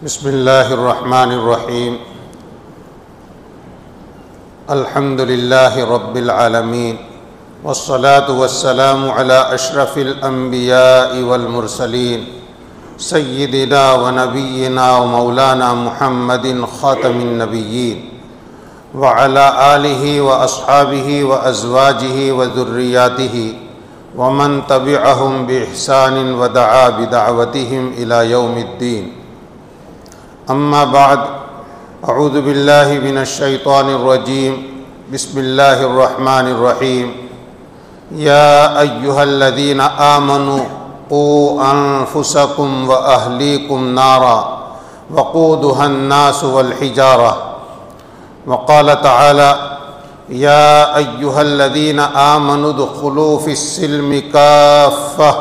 بسم اللہ الرحمن الرحیم الحمد للہ رب العالمین والصلاة والسلام علی اشرف الانبیاء والمرسلین سیدنا ونبینا ومولانا محمد خاتم النبیین وعلی آلہ واصحابہ وازواجہ وذریاتہ ومن تبعہم بإحسان ودعا بدعوتہم الی یوم الدین اما بعد اعوذ باللہ من الشیطان الرجیم بسم اللہ الرحمن الرحیم یا ایہا الذین آمنوا قوا انفسکم واہلیکم نارا وقودها الناس والحجارہ وقال تعالی یا ایہا الذین آمنوا ادخلوا فی السلم کافہ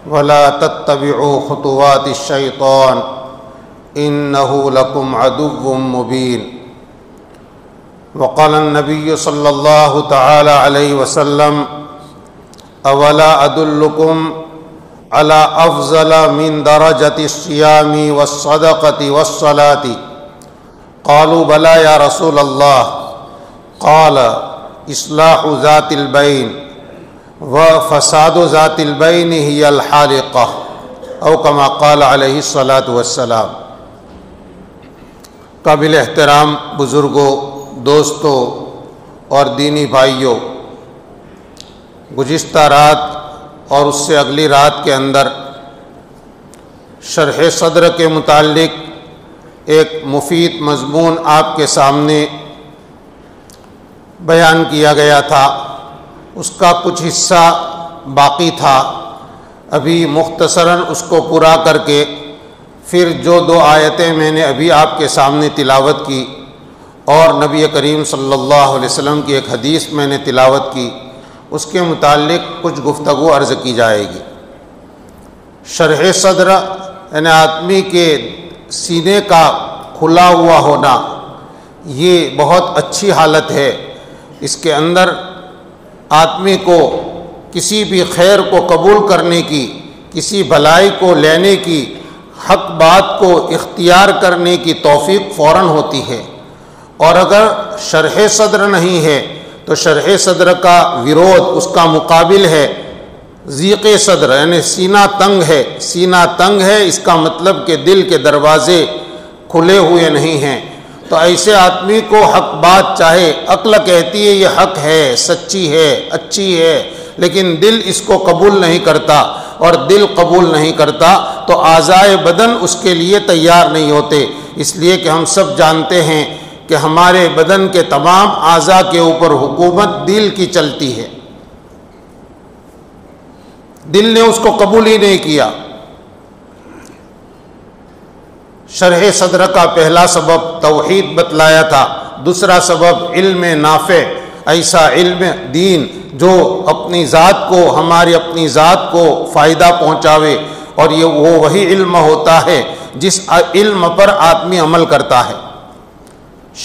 ولا تتبعوا خطوات الشیطان انه لكم عدو مبين وقال النبي صلى الله تعالى عليه وسلم اولا ادلكم على افضل من درجة الصيام والصدقة والصلاة قالوا بلى يا رسول الله قال اصلاح ذات البين وفساد ذات البين هي الحالقة او كما قال عليه الصلاة والسلام۔ قابل احترام بزرگوں، دوستوں اور دینی بھائیوں، گزشتہ رات اور اس سے اگلی رات کے اندر شرح صدر کے متعلق ایک مفید مضمون آپ کے سامنے بیان کیا گیا تھا، اس کا کچھ حصہ باقی تھا۔ ابھی مختصراً اس کو پورا کر کے پھر جو دو آیتیں میں نے ابھی آپ کے سامنے تلاوت کی اور نبی کریم صلی اللہ علیہ وسلم کی ایک حدیث میں نے تلاوت کی، اس کے متعلق کچھ گفتگو عرض کی جائے گی۔ شرح صدر یعنی آدمی کے سینے کا کھلا ہوا ہونا، یہ بہت اچھی حالت ہے۔ اس کے اندر آدمی کو کسی بھی خیر کو قبول کرنے کی، کسی بھلائی کو لینے کی، حق بات کو اختیار کرنے کی توفیق فوراً ہوتی ہے۔ اور اگر شرح صدر نہیں ہے تو شرح صدر کا ورود، اس کا مقابل ہے ضیق صدر، یعنی سینہ تنگ ہے۔ سینہ تنگ ہے اس کا مطلب کہ دل کے دروازے کھلے ہوئے نہیں ہیں۔ تو ایسے آدمی کو حق بات، چاہے عقل کہتی ہے یہ حق ہے، سچی ہے، اچھی ہے، لیکن دل اس کو قبول نہیں کرتا، اور دل قبول نہیں کرتا تو اعضائے بدن اس کے لیے تیار نہیں ہوتے۔ اس لیے کہ ہم سب جانتے ہیں کہ ہمارے بدن کے تمام اعضاء کے اوپر حکومت دل کی چلتی ہے۔ دل نے اس کو قبول ہی نہیں کیا۔ شرح صدر کا پہلا سبب توحید بتلایا تھا، دوسرا سبب علم نافع، ایسا علم دین جو اپنی ذات کو، ہماری اپنی ذات کو فائدہ پہنچاوے، اور یہ وہی علم ہوتا ہے جس علم پر آدمی عمل کرتا ہے۔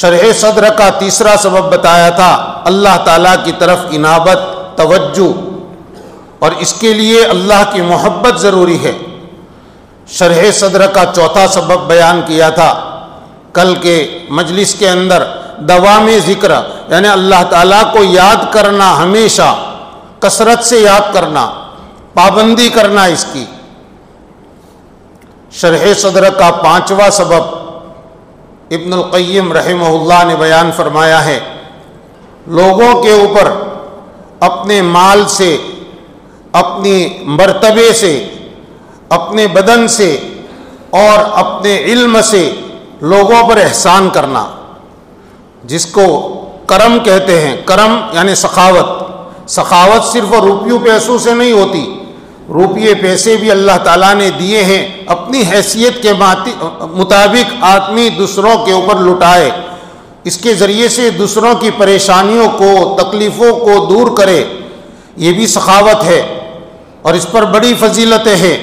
شرح صدر کا تیسرا سبب بتایا تھا اللہ تعالیٰ کی طرف انابت، توجہ، اور اس کے لیے اللہ کی محبت ضروری ہے۔ شرح صدر کا چوتھا سبب بیان کیا تھا کل کے مجلس کے اندر، دوام ذکر، یعنی اللہ تعالیٰ کو یاد کرنا، ہمیشہ کثرت سے یاد کرنا، پابندی کرنا اس کی۔ شرح صدر کا پانچواں سبب ابن القیم رحمہ اللہ نے بیان فرمایا ہے، لوگوں کے اوپر اپنے مال سے، اپنی مرتبے سے، اپنے بدن سے اور اپنے علم سے لوگوں پر احسان کرنا، جس کو کرم کہتے ہیں۔ کرم یعنی سخاوت۔ سخاوت صرف روپیوں پیسوں سے نہیں ہوتی، روپیے پیسے بھی اللہ تعالیٰ نے دیے ہیں، اپنی حیثیت کے مطابق آدمی دوسروں کے اوپر لٹائے، اس کے ذریعے سے دوسروں کی پریشانیوں کو، تکلیفوں کو دور کرے، یہ بھی سخاوت ہے، اور اس پر بڑی فضیلتیں ہیں۔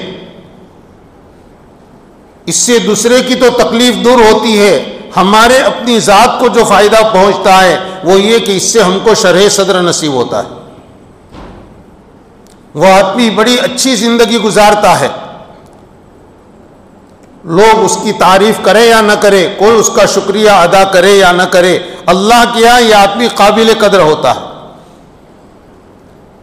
اس سے دوسرے کی تو تکلیف دور ہوتی ہے، ہمارے اپنی ذات کو جو فائدہ پہنچتا ہے وہ یہ کہ اس سے ہم کو شرح صدر نصیب ہوتا ہے، وہ آدمی بڑی اچھی زندگی گزارتا ہے۔ لوگ اس کی تعریف کرے یا نہ کرے، کوئی اس کا شکریہ ادا کرے یا نہ کرے، اللہ کے یہاں یہ آدمی قابل قدر ہوتا ہے۔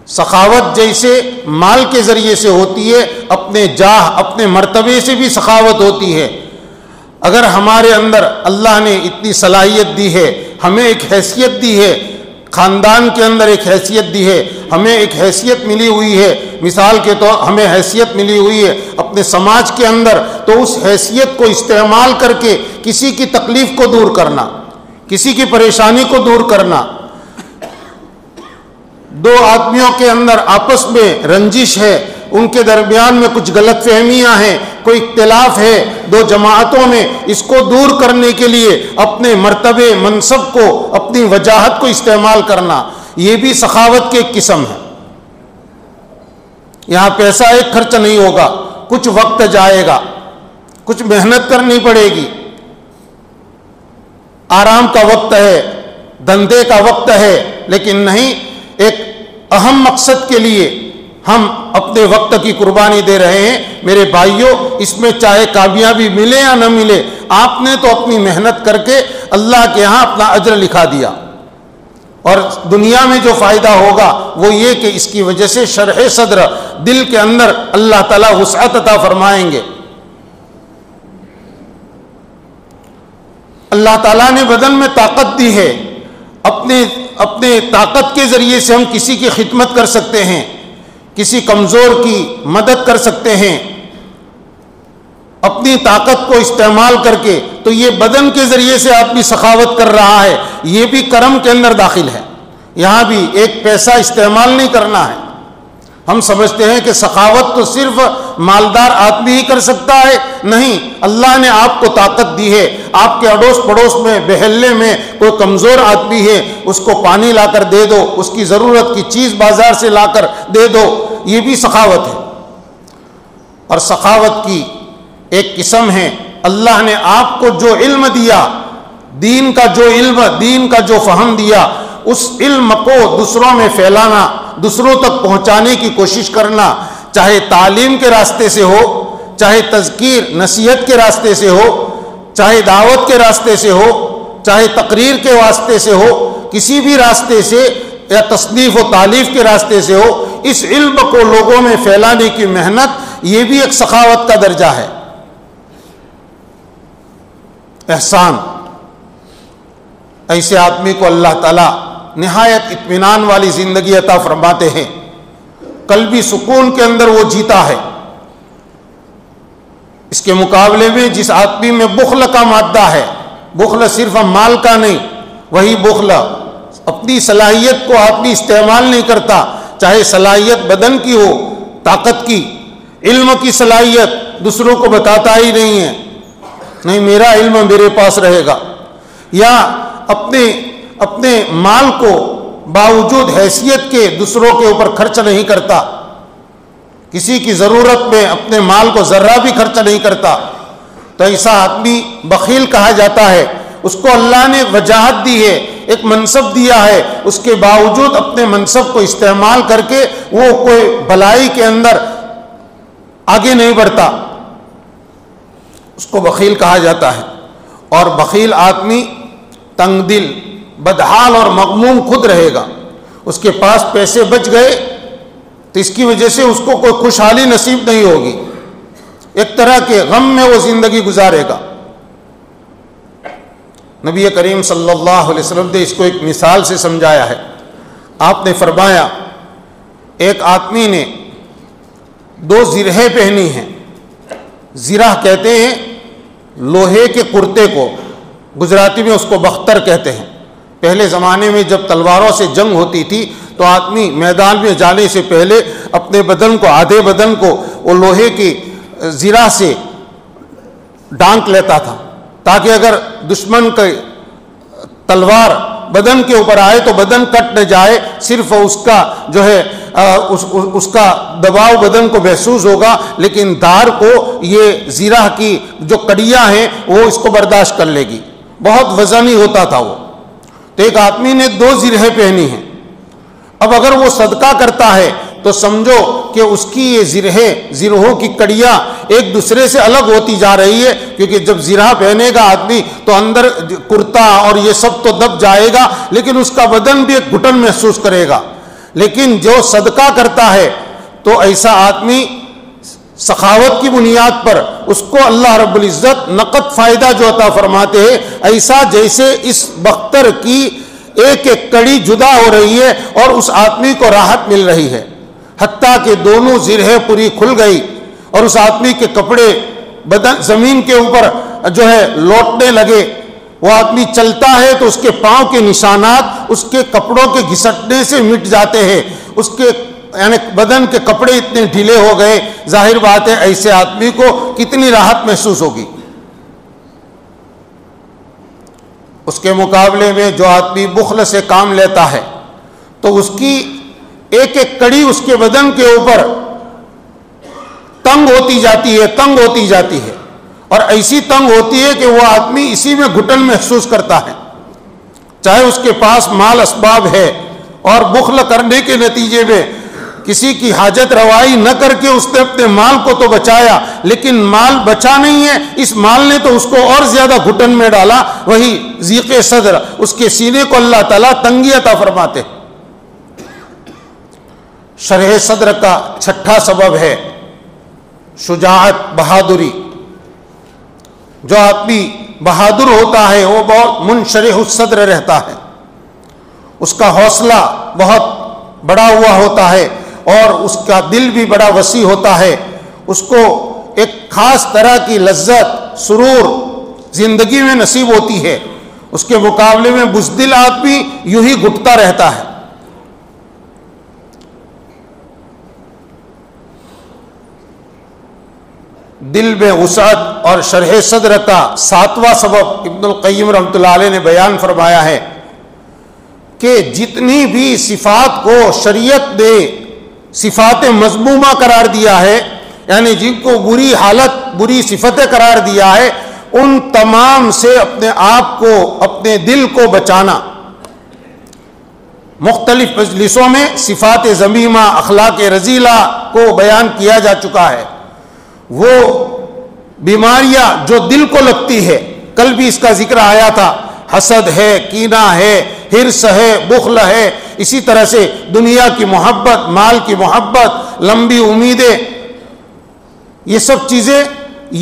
سخاوت جیسے مال کے ذریعے سے ہوتی ہے، اپنے جاہ اپنے مرتبے سے بھی سخاوت ہوتی ہے۔ اگر ہمارے اندر اللہ نے اتنی صلاحیت دی ہے، ہمیں ایک حیثیت دی ہے، خاندان کے اندر ایک حیثیت دی ہے، ہمیں ایک حیثیت ملی ہوئی ہے، مثال کے طور ہمیں حیثیت ملی ہوئی ہے اپنے سماج کے اندر، تو اس حیثیت کو استعمال کر کے کسی کی تکلیف کو دور کرنا، کسی کی پریشانی کو دور کرنا۔ دو آدمیوں کے اندر آپس میں رنجش ہے، ان کے درمیان میں کچھ غلط فہمیاں ہیں، کوئی اختلاف ہے دو جماعتوں میں، اس کو دور کرنے کے لیے اپنے مرتبے منصب کو، اپنی وجاہت کو استعمال کرنا، یہ بھی سخاوت کی ایک قسم ہے۔ یہاں پیسہ ایک خرچ نہیں ہوگا، کچھ وقت جائے گا، کچھ محنت کرنی پڑے گی، آرام کا وقت ہے، دھندے کا وقت ہے، لیکن نہیں، ایک اہم مقصد کے لیے ہم اپنے وقت کی قربانی دے رہے ہیں۔ میرے بھائیوں، اس میں چاہے کامیابی ملے یا نہ ملے، آپ نے تو اپنی محنت کر کے اللہ کے ہاں اپنا اجر لکھا دیا، اور دنیا میں جو فائدہ ہوگا وہ یہ کہ اس کی وجہ سے شرح صدر، دل کے اندر اللہ تعالیٰ وسعت عطا فرمائیں گے۔ اللہ تعالیٰ نے بدن میں طاقت دی ہے، اپنے طاقت کے ذریعے سے ہم کسی کی خدمت کر سکتے ہیں، کسی کمزور کی مدد کر سکتے ہیں، اپنی طاقت کو استعمال کر کے، تو یہ بدن کے ذریعے سے آدمی سخاوت کر رہا ہے، یہ بھی کرم کے اندر داخل ہے۔ یہاں بھی ایک پیسہ استعمال نہیں کرنا ہے۔ ہم سمجھتے ہیں کہ سخاوت تو صرف مالدار آدمی ہی کر سکتا ہے، نہیں، اللہ نے آپ کو طاقت دی ہے، آپ کے اڑوس پڑوس میں محلے میں کوئی کمزور آدمی ہے، اس کو پانی لا کر دے دو، اس کی ضرورت کی چیز بازار سے لا کر دے دو، یہ بھی سخاوت ہے۔ اور سخاوت کی ایک قسم ہے، اللہ نے آپ کو جو علم دیا، دین کا جو علم، دین کا جو فہم دیا، اس علم کو دوسروں میں پھیلانا، دوسروں تک پہنچانے کی کوشش کرنا، چاہے تعلیم کے راستے سے ہو، چاہے تذکیر نصیحت کے راستے سے ہو، چاہے دعوت کے راستے سے ہو، چاہے تقریر کے واسطے سے ہو، کسی بھی راستے سے، یا تصنیف و تالیف کے راستے سے ہو، اس علم کو لوگوں میں پھیلانے کی محنت، یہ بھی ایک سخاوت کا درجہ ہے۔ احسان، ایسے آدمی کو اللہ تعالیٰ نہایت اطمینان والی زندگی عطا فرماتے ہیں، قلبی سکون کے اندر وہ جیتا ہے۔ اس کے مقابلے میں جس آدمی میں بخل کا مادہ ہے، بخل صرف مال کا نہیں، وہی بخل اپنی صلاحیت کو آدمی استعمال نہیں کرتا، چاہے صلاحیت بدن کی ہو، طاقت کی، علم کی صلاحیت، دوسروں کو بتاتا ہی نہیں ہے، نہیں میرا علم میرے پاس رہے گا، یا اپنے مال کو باوجود حیثیت کے دوسروں کے اوپر خرچ نہیں کرتا، کسی کی ضرورت میں اپنے مال کو ذرہ بھی خرچ نہیں کرتا، تو ایسا آدمی بخیل کہا جاتا ہے۔ اس کو اللہ نے وجاہت دی ہے، ایک منصب دیا ہے، اس کے باوجود اپنے منصب کو استعمال کر کے وہ کوئی بھلائی کے اندر آگے نہیں بڑھتا، اس کو بخیل کہا جاتا ہے۔ اور بخیل آدمی تنگ دل، بدحال اور مغموم خود رہے گا۔ اس کے پاس پیسے بچ گئے تو اس کی وجہ سے اس کو کوئی خوشحالی نصیب نہیں ہوگی، ایک طرح کے غم میں وہ زندگی گزارے گا۔ نبی کریم صلی اللہ علیہ وسلم نے اس کو ایک مثال سے سمجھایا ہے۔ آپ نے فرمایا، ایک آدمی نے 2 زرہیں پہنی ہیں، زرہ کہتے ہیں لوہے کے کرتے کو، گجراتی میں اس کو بختر کہتے ہیں۔ پہلے زمانے میں جب تلواروں سے جنگ ہوتی تھی تو آدمی میدان میں جانے سے پہلے اپنے بدن کو، آدھے بدن کو وہ لوہے کی زرہ سے ڈانک لیتا تھا، تاکہ اگر دشمن کا تلوار بدن کے اوپر آئے تو بدن کٹ نہ جائے، صرف اس کا جو ہے اس کا دباؤ بدن کو محسوس ہوگا، لیکن دھار کو یہ زرہ کی جو کڑیاں ہیں وہ اس کو برداشت کر لے گی۔ بہت وزنی ہوتا تھا وہ۔ تو ایک آدمی نے 2 زرہیں پہنی ہیں، اب اگر وہ صدقہ کرتا ہے تو سمجھو کہ اس کی یہ زرہوں کی کڑیاں ایک دوسرے سے الگ ہوتی جا رہی ہے، کیونکہ جب زرہ پہنے گا آدمی تو اندر کرتا اور یہ سب تو دب جائے گا، لیکن اس کا بدن بھی ایک گھٹن محسوس کرے گا۔ لیکن جو صدقہ کرتا ہے تو ایسا آدمی سخاوت کی بنیاد پر اس کو اللہ رب العزت نقد فائدہ جو عطا فرماتے ہیں، ایسا جیسے اس بختر کی ایک ایک کڑی جدا ہو رہی ہے اور اس آدمی کو راحت مل رہی ہے، حتیٰ کہ دونوں زرہیں پوری کھل گئی اور اس آدمی کے کپڑے بدن زمین کے اوپر جو ہے لوٹنے لگے۔ وہ آدمی چلتا ہے تو اس کے پاؤں کے نشانات اس کے کپڑوں کے گھسٹنے سے مٹ جاتے ہیں، اس کے یعنی بدن کے کپڑے اتنے ڈھیلے ہو گئے۔ ظاہر بات ہے ایسے آدمی کو کتنی راحت محسوس ہوگی۔ اس کے مقابلے میں جو آدمی بخل سے کام لیتا ہے تو اس کی ایک ایک کڑی اس کے بدن کے اوپر تنگ ہوتی جاتی ہے اور ایسی تنگ ہوتی ہے کہ وہ آدمی اسی میں گھٹن محسوس کرتا ہے، چاہے اس کے پاس مال اسباب ہے اور بخل کرنے کے نتیجے میں کسی کی حاجت روائی نہ کر کے اس نے اپنے مال کو تو بچایا، لیکن مال بچا نہیں ہے، اس مال نے تو اس کو اور زیادہ گھٹن میں ڈالا۔ وہی ضیق صدر، اس کے سینے کو اللہ تعالیٰ تنگی عطا فرماتے۔ شرح صدر کا چھٹا سبب ہے شجاعت، بہادری۔ جو آدمی بہادر ہوتا ہے وہ بہت منشرح الصدر رہتا ہے، اس کا حوصلہ بہت بڑا ہوا ہوتا ہے اور اس کا دل بھی بڑا وسیع ہوتا ہے، اس کو ایک خاص طرح کی لذت، سرور زندگی میں نصیب ہوتی ہے۔ اس کے مقابلے میں بزدل آدمی یوں ہی گھٹتا رہتا ہے۔ دل میں وسعت اور شرح صدر کا ساتواں سبب ابن القیم رحمۃ اللہ علیہ نے بیان فرمایا ہے کہ جتنی بھی صفات کو شریعت نے صفات مذمومہ قرار دیا ہے، یعنی جن کو بری حالت، بری صفتیں قرار دیا ہے، ان تمام سے اپنے آپ کو، اپنے دل کو بچانا۔ مختلف مجلسوں میں صفات ذمیمہ، اخلاق رذیلہ کو بیان کیا جا چکا ہے۔ وہ بیماریاں جو دل کو لگتی ہے، کل بھی اس کا ذکر آیا تھا، حسد ہے، کینہ ہے، حرص ہے، بخل ہے، اسی طرح سے دنیا کی محبت، مال کی محبت، لمبی امیدیں، یہ سب چیزیں،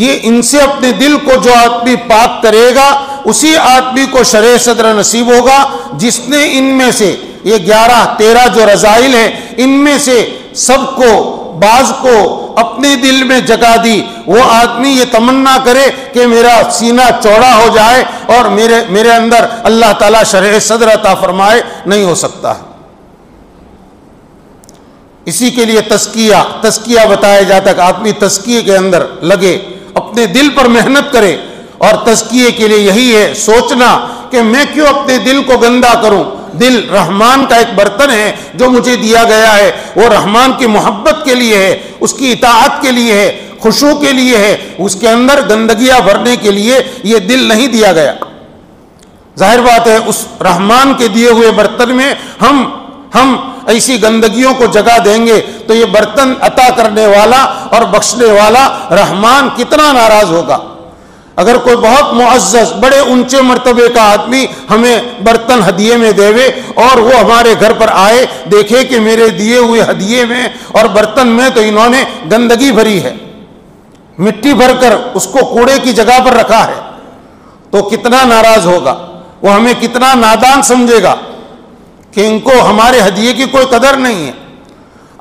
یہ ان سے اپنے دل کو جو آدمی پاک کرے گا اسی آدمی کو شرح صدر نصیب ہوگا، جس نے ان میں سے یہ 11-13 جو رذائل ہیں ان میں سے سب کو، بعض کو اپنے دل میں جگہ دی۔ وہ آدمی یہ تمنا کرے کہ میرا سینہ چوڑا ہو جائے اور میرے اندر اللہ تعالیٰ شرح صدر عطا فرمائے، نہیں ہو سکتا ہے۔ اسی کے لیے تزکیہ بتایا جاتا ہے کہ آدمی تزکیے کے اندر لگے، اپنے دل پر محنت کرے، اور تزکیے کے لیے یہی ہے سوچنا کہ میں کیوں اپنے دل کو گندا کروں۔ دل رحمان کا ایک برتن ہے جو مجھے دیا گیا ہے، وہ رحمان کی محبت کے لیے ہے، اس کی اطاعت کے لیے ہے، خشوع کے لیے ہے، اس کے اندر گندگیاں بھرنے کے لیے یہ دل نہیں دیا گیا۔ ظاہر بات ہے اس رحمان کے دیے ہوئے برتن میں ہم ایسی گندگیوں کو جگہ دیں گے تو یہ برتن عطا کرنے والا اور بخشنے والا رحمان کتنا ناراض ہوگا۔ اگر کوئی بہت معزز، بڑے اونچے مرتبے کا آدمی ہمیں برتن ہدیے میں دے اور وہ ہمارے گھر پر آئے، دیکھے کہ میرے دیے ہوئے ہدیے میں اور برتن میں تو انہوں نے گندگی بھری ہے، مٹی بھر کر اس کو کوڑے کی جگہ پر رکھا ہے، تو کتنا ناراض ہوگا، وہ ہمیں کتنا نادان سمجھے گا کہ ان کو ہمارے ہدیے کی کوئی قدر نہیں ہے۔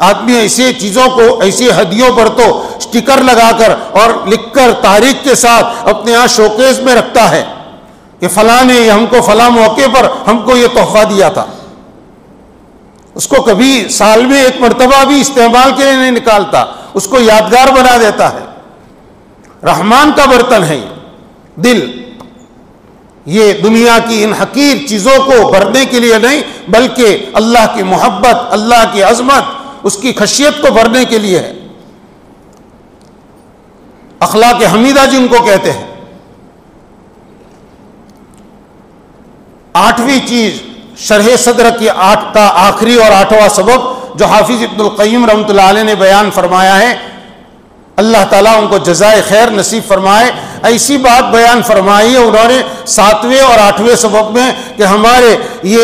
آدمی ایسی چیزوں کو، ایسی ہدیوں پر تو سٹیکر لگا کر اور لکھ کر تاریخ کے ساتھ اپنے یہاں شوکیس میں رکھتا ہے کہ فلاں نے ہم کو فلاں موقع پر ہم کو یہ تحفہ دیا تھا۔ اس کو کبھی سال میں ایک مرتبہ بھی استعمال کے لیے نہیں نکالتا، اس کو یادگار بنا دیتا ہے۔ رحمان کا برتن ہے یہ دل، یہ دنیا کی ان حقیر چیزوں کو بھرنے کے لیے نہیں، بلکہ اللہ کی محبت، اللہ کی عظمت، اس کی خشیت کو بھرنے کے لیے ہے۔ اخلاق حمیدہ جن کو کہتے ہیں۔ 8ویں چیز شرح صدر کی کا آخری اور 8واں سبب جو حافظ ابن القیم رحمۃ اللہ علیہ نے بیان فرمایا ہے، اللہ تعالیٰ ان کو جزائے خیر نصیب فرمائے، ایسی بات بیان فرمائی ہے انہوں نے 7ویں اور 8ویں سبق میں کہ ہمارے یہ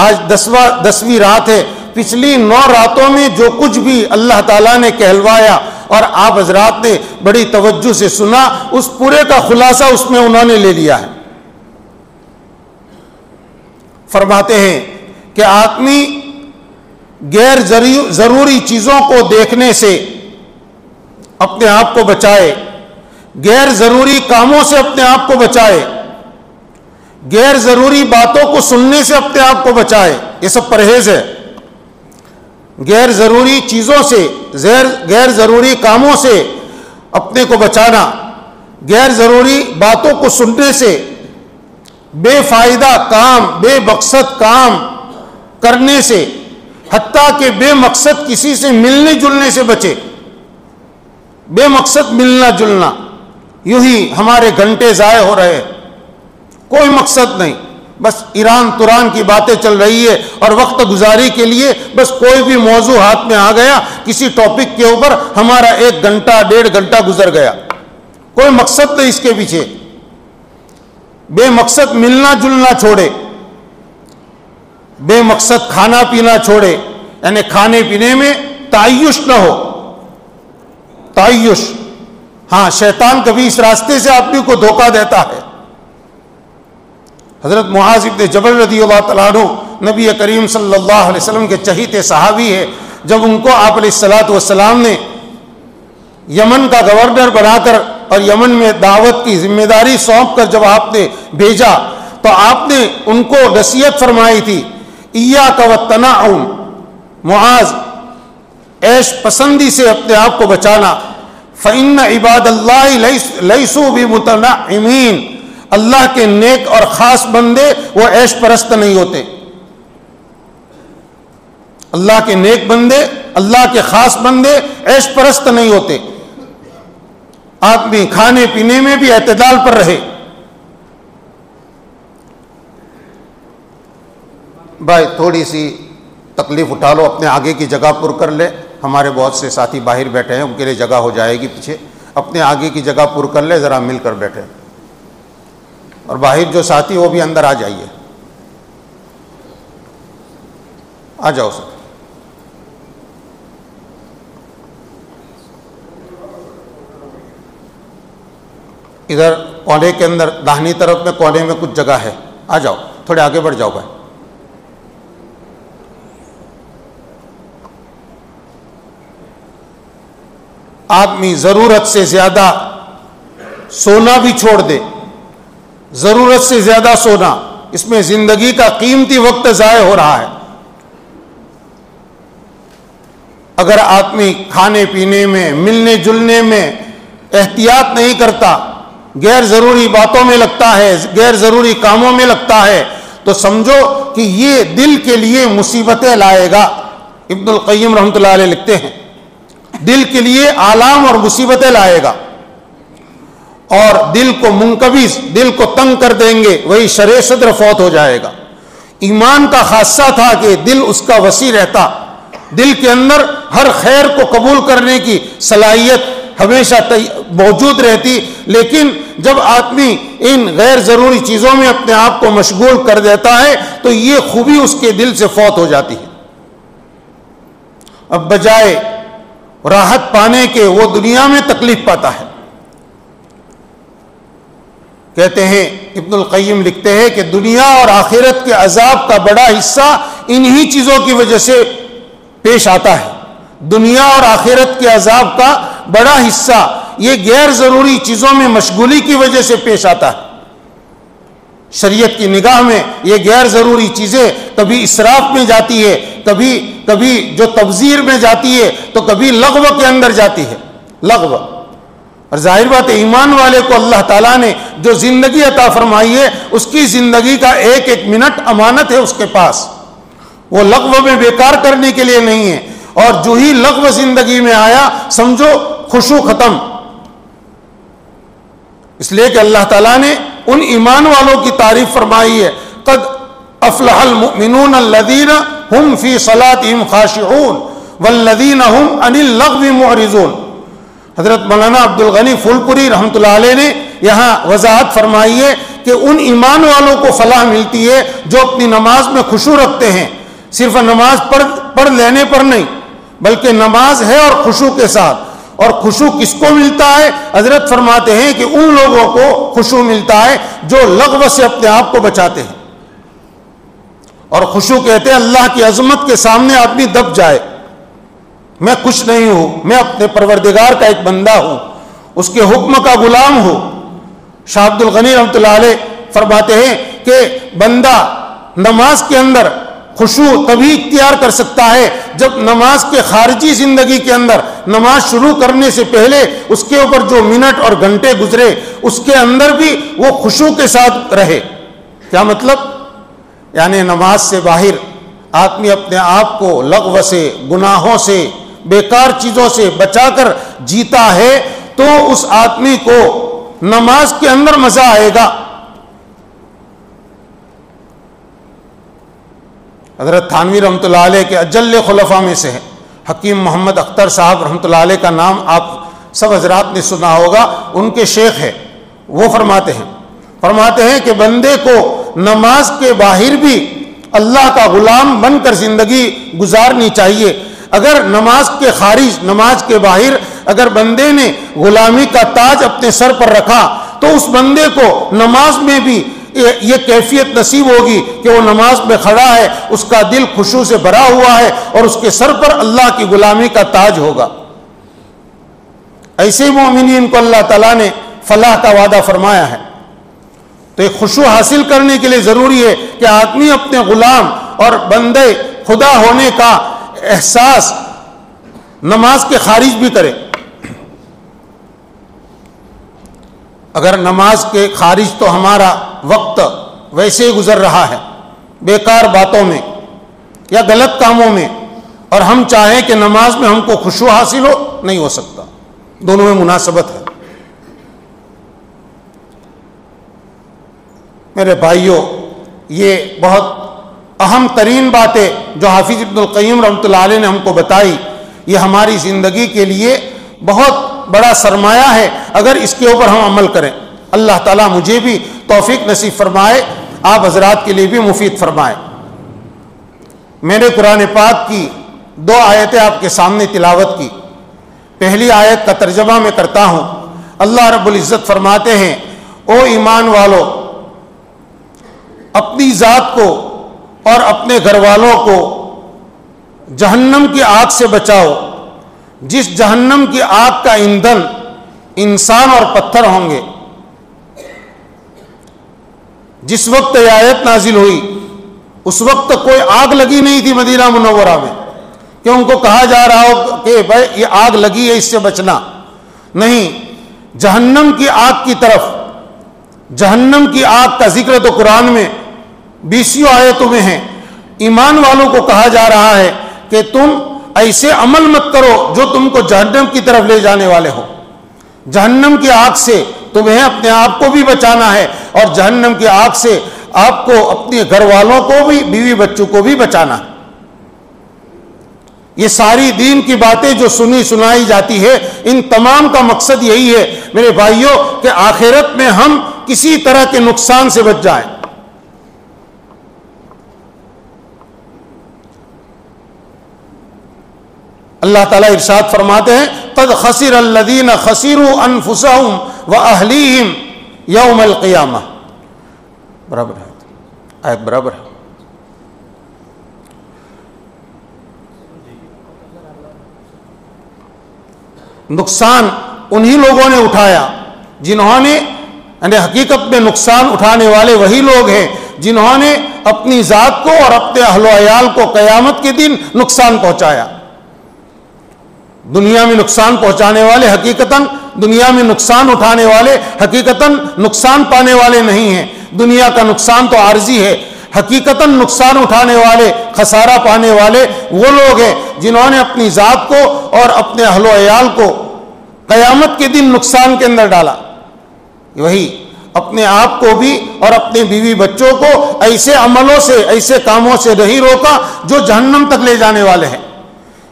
آج 10ویں رات ہے، پچھلی 9 راتوں میں جو کچھ بھی اللہ تعالیٰ نے کہلوایا اور آپ حضرات نے بڑی توجہ سے سنا، اس پورے کا خلاصہ اس میں انہوں نے لے لیا ہے۔ فرماتے ہیں کہ آدمی غیر ضروری چیزوں کو دیکھنے سے اپنے آپ کو بچائے، غیر ضروری کاموں سے اپنے آپ کو بچائے، غیر ضروری باتوں کو سننے سے اپنے آپ کو بچائے، یہ سب پرہیز ہے۔ غیر ضروری چیزوں سے، غیر ضروری کاموں سے اپنے کو بچانا، غیر ضروری باتوں کو سننے سے، بے فائدہ کام، بے مقصد کام کرنے سے، حتیٰ کہ بے مقصد کسی سے ملنے جلنے سے بچے۔ بے مقصد ملنا جلنا، یوں ہی ہمارے گھنٹے ضائع ہو رہے، کوئی مقصد نہیں، بس ایران توران کی باتیں چل رہی ہے، اور وقت گزاری کے لیے بس کوئی بھی موضوع ہاتھ میں آ گیا، کسی ٹاپک کے اوپر ہمارا 1 گھنٹہ 1.5 گھنٹہ گزر گیا، کوئی مقصد نہیں اس کے پیچھے۔ بے مقصد ملنا جلنا چھوڑے، بے مقصد کھانا پینا چھوڑے، یعنی کھانے پینے میں تعیش نہ ہو، تعیش۔ ہاں، شیطان کبھی اس راستے سے آدمی کو دھوکہ دیتا ہے۔ حضرت معاذ ابن جبل رضی اللہ تعالیٰ عنہ نبی کریم صلی اللہ علیہ وسلم کے چہیتے صحابی ہے، جب ان کو آپ علیہ السلام نے یمن کا گورنر بنا کر اور یمن میں دعوت کی ذمہ داری سونپ کر جب آپ نے بھیجا، تو آپ نے ان کو نصیحت فرمائی تھی، ایاک والتنعم، معاذ عیش پسندی سے اپنے آپ کو بچانا، فإن عباد اللہ لیسوا بمتنعمین، اللہ کے نیک اور خاص بندے وہ عیش پرست نہیں ہوتے۔ اللہ کے نیک بندے، اللہ کے خاص بندے عیش پرست نہیں ہوتے۔ آدمی کھانے پینے میں بھی اعتدال پر رہے۔ بھائی تھوڑی سی تکلیف اٹھا لو، اپنے آگے کی جگہ پر کر لے، ہمارے بہت سے ساتھی باہر بیٹھے ہیں، ان کے لیے جگہ ہو جائے گی پیچھے، اپنے آگے کی جگہ پر کر لے، ذرا مل کر بیٹھے، اور باہر جو ساتھی وہ بھی اندر آ جائیے، آ جاؤ سر۔ ادھر کونے کے اندر داہنی طرف میں کونے میں کچھ جگہ ہے، آ جاؤ، تھوڑے آگے بڑھ جاؤ بھائی۔ آدمی ضرورت سے زیادہ سونا بھی چھوڑ دے، ضرورت سے زیادہ سونا، اس میں زندگی کا قیمتی وقت ضائع ہو رہا ہے۔ اگر آدمی کھانے پینے میں، ملنے جلنے میں احتیاط نہیں کرتا، غیر ضروری باتوں میں لگتا ہے، غیر ضروری کاموں میں لگتا ہے، تو سمجھو کہ یہ دل کے لیے مصیبتیں لائے گا۔ ابن القیم رحمۃ اللہ علیہ لکھتے ہیں، دل کے لیے آلام اور مصیبتیں لائے گا، اور دل کو منقبض، دل کو تنگ کر دیں گے، وہی شرع صدر فوت ہو جائے گا۔ ایمان کا خاصہ تھا کہ دل اس کا وسیع رہتا، دل کے اندر ہر خیر کو قبول کرنے کی صلاحیت ہمیشہ موجود رہتی، لیکن جب آدمی ان غیر ضروری چیزوں میں اپنے آپ کو مشغول کر دیتا ہے تو یہ خوبی اس کے دل سے فوت ہو جاتی ہے۔ اب بجائے راحت پانے کے وہ دنیا میں تکلیف پاتا ہے۔ کہتے ہیں، ابن القیم لکھتے ہیں کہ دنیا اور آخرت کے عذاب کا بڑا حصہ انہی چیزوں کی وجہ سے پیش آتا ہے۔ دنیا اور آخرت کے عذاب کا بڑا حصہ یہ غیر ضروری چیزوں میں مشغولی کی وجہ سے پیش آتا ہے۔ شریعت کی نگاہ میں یہ غیر ضروری چیزیں کبھی اسراف میں جاتی ہے، کبھی جو تبذیر میں جاتی ہے، تو کبھی لغو کے اندر جاتی ہے، لغو۔ اور ظاہر بات ہے، ایمان والے کو اللہ تعالیٰ نے جو زندگی عطا فرمائی ہے، اس کی زندگی کا ایک ایک منٹ امانت ہے اس کے پاس، وہ لغو میں بیکار کرنے کے لیے نہیں ہے۔ اور جو ہی لغو زندگی میں آیا، سمجھو خشوع ختم۔ اس لیے کہ اللہ تعالیٰ نے ان ایمان والوں کی تعریف فرمائی ہے، قد افلح المؤمنون الذین هم فی صلاتهم خاشعون، والذین هم عن اللغو معرضون۔ حضرت مولانا عبد الغنی پھولپوری رحمۃ اللہ علیہ نے یہاں وضاحت فرمائی ہے کہ ان ایمان والوں کو فلاح ملتی ہے جو اپنی نماز میں خشوع رکھتے ہیں، صرف نماز پڑھ لینے پر نہیں بلکہ نماز ہے اور خشوع کے ساتھ۔ اور خشوع کس کو ملتا ہے؟ حضرت فرماتے ہیں کہ ان لوگوں کو خشوع ملتا ہے جو لغو سے اپنے آپ کو بچاتے ہیں۔ اور خشوع کہتے ہیں اللہ کی عظمت کے سامنے آدمی دب جائے، میں کچھ نہیں ہوں، میں اپنے پروردگار کا ایک بندہ ہوں، اس کے حکم کا غلام ہوں۔ شاہ عبد الغنی رحمۃ اللہ علیہ فرماتے ہیں کہ بندہ نماز کے اندر خشوع تبھی اختیار کر سکتا ہے جب نماز کے خارجی زندگی کے اندر نماز شروع کرنے سے پہلے اس کے اوپر جو منٹ اور گھنٹے گزرے اس کے اندر بھی وہ خشوع کے ساتھ رہے۔ کیا مطلب؟ یعنی نماز سے باہر آدمی اپنے آپ کو لغو سے، گناہوں سے، بیکار چیزوں سے بچا کر جیتا ہے تو اس آدمی کو نماز کے اندر مزہ آئے گا۔ حضرت تھانوی رحمۃ اللہ علیہ کے اجل خلفاء میں سے ہے، حکیم محمد اختر صاحب رحمۃ اللہ علیہ کا نام آپ سب حضرات نے سنا ہوگا، ان کے شیخ ہے۔ وہ فرماتے ہیں کہ بندے کو نماز کے باہر بھی اللہ کا غلام بن کر زندگی گزارنی چاہیے۔ اگر نماز کے خارج، نماز کے باہر اگر بندے نے غلامی کا تاج اپنے سر پر رکھا تو اس بندے کو نماز میں بھی یہ کیفیت نصیب ہوگی کہ وہ نماز میں کھڑا ہے، اس کا دل خشوع سے بھرا ہوا ہے اور اس کے سر پر اللہ کی غلامی کا تاج ہوگا۔ ایسے مومنین کو اللہ تعالیٰ نے فلاح کا وعدہ فرمایا ہے۔ تو ایک خشوع حاصل کرنے کے لیے ضروری ہے کہ آدمی اپنے غلام اور بندے خدا ہونے کا احساس نماز کے خارج بھی کرے۔ اگر نماز کے خارج تو ہمارا وقت ویسے ہی گزر رہا ہے بیکار باتوں میں یا غلط کاموں میں، اور ہم چاہیں کہ نماز میں ہم کو خشوع حاصل ہو، نہیں ہو سکتا، دونوں میں مناسبت ہے۔ میرے بھائیوں، یہ بہت اہم ترین باتیں جو حافظ ابن القیم رحمۃ اللہ علیہ نے ہم کو بتائی، یہ ہماری زندگی کے لیے بہت بڑا سرمایہ ہے اگر اس کے اوپر ہم عمل کریں۔ اللہ تعالیٰ مجھے بھی توفیق نصیب فرمائے، آپ حضرات کے لیے بھی مفید فرمائے۔ میں نے قرآن پاک کی 2 آیتیں آپ کے سامنے تلاوت کی۔ پہلی آیت کا ترجمہ میں کرتا ہوں۔ اللہ رب العزت فرماتے ہیں، او ایمان والو، اپنی ذات کو اور اپنے گھر والوں کو جہنم کی آگ سے بچاؤ، جس جہنم کی آگ کا ایندھن انسان اور پتھر ہوں گے۔ جس وقت یہ آیت نازل ہوئی اس وقت کوئی آگ لگی نہیں تھی مدینہ منورہ میں کہ ان کو کہا جا رہا ہو کہ بھائی یہ آگ لگی ہے، اس سے بچنا نہیں۔ جہنم کی آگ کی طرف، جہنم کی آگ کا ذکر تو قرآن میں 20 آیتوں میں ہے۔ ایمان والوں کو کہا جا رہا ہے کہ تم ایسے عمل مت کرو جو تم کو جہنم کی طرف لے جانے والے ہو۔ جہنم کی آگ سے تمہیں اپنے آپ کو بھی بچانا ہے اور جہنم کی آگ سے آپ کو اپنے گھر والوں کو بھی، بیوی بچوں کو بھی بچانا ہے۔ یہ ساری دین کی باتیں جو سنائی جاتی ہے، ان تمام کا مقصد یہی ہے میرے بھائیوں کہ آخرت میں ہم کسی طرح کے نقصان سے بچ جائیں۔ اللہ تعالیٰ ارشاد فرماتے ہیں، قد خسر الذین خسروا انفسهم واہلیہم یوم القیامہ۔ برابر ہے آیت، برابر ہے۔ نقصان انہی لوگوں نے اٹھایا جنہوں نے، یعنی حقیقت میں نقصان اٹھانے والے وہی لوگ ہیں جنہوں نے اپنی ذات کو اور اپنے اہل و عیال کو قیامت کے دن نقصان پہنچایا۔ دنیا میں نقصان پہنچانے والے حقیقتاً، دنیا میں نقصان اٹھانے والے حقیقتاً نقصان پانے والے نہیں ہیں۔ دنیا کا نقصان تو عارضی ہے، حقیقتاً نقصان اٹھانے والے، خسارہ پانے والے وہ لوگ ہیں جنہوں نے اپنی ذات کو اور اپنے اہل و عیال کو قیامت کے دن نقصان کے اندر ڈالا۔ وہی اپنے آپ کو بھی اور اپنے بیوی بچوں کو ایسے عملوں سے، ایسے کاموں سے نہیں روکا جو جہنم تک لے جانے والے ہیں۔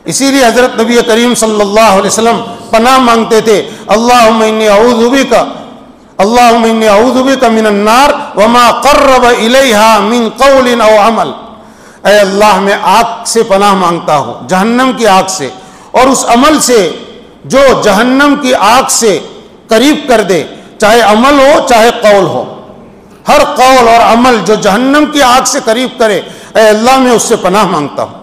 اسی لیے حضرت نبی کریم صلی اللہ علیہ وسلم پناہ مانگتے تھے، اللہم انی اعوذ بک من النار وما قرب الیہا من قول او عمل، اے اللہ میں آگ سے پناہ مانگتا ہوں، جہنم کی آگ سے، اور اس عمل سے جو جہنم کی آگ سے قریب کر دے، چاہے عمل ہو چاہے قول ہو، ہر قول اور عمل جو جہنم کی آگ سے قریب کرے، اے اللہ میں اس سے پناہ مانگتا ہوں۔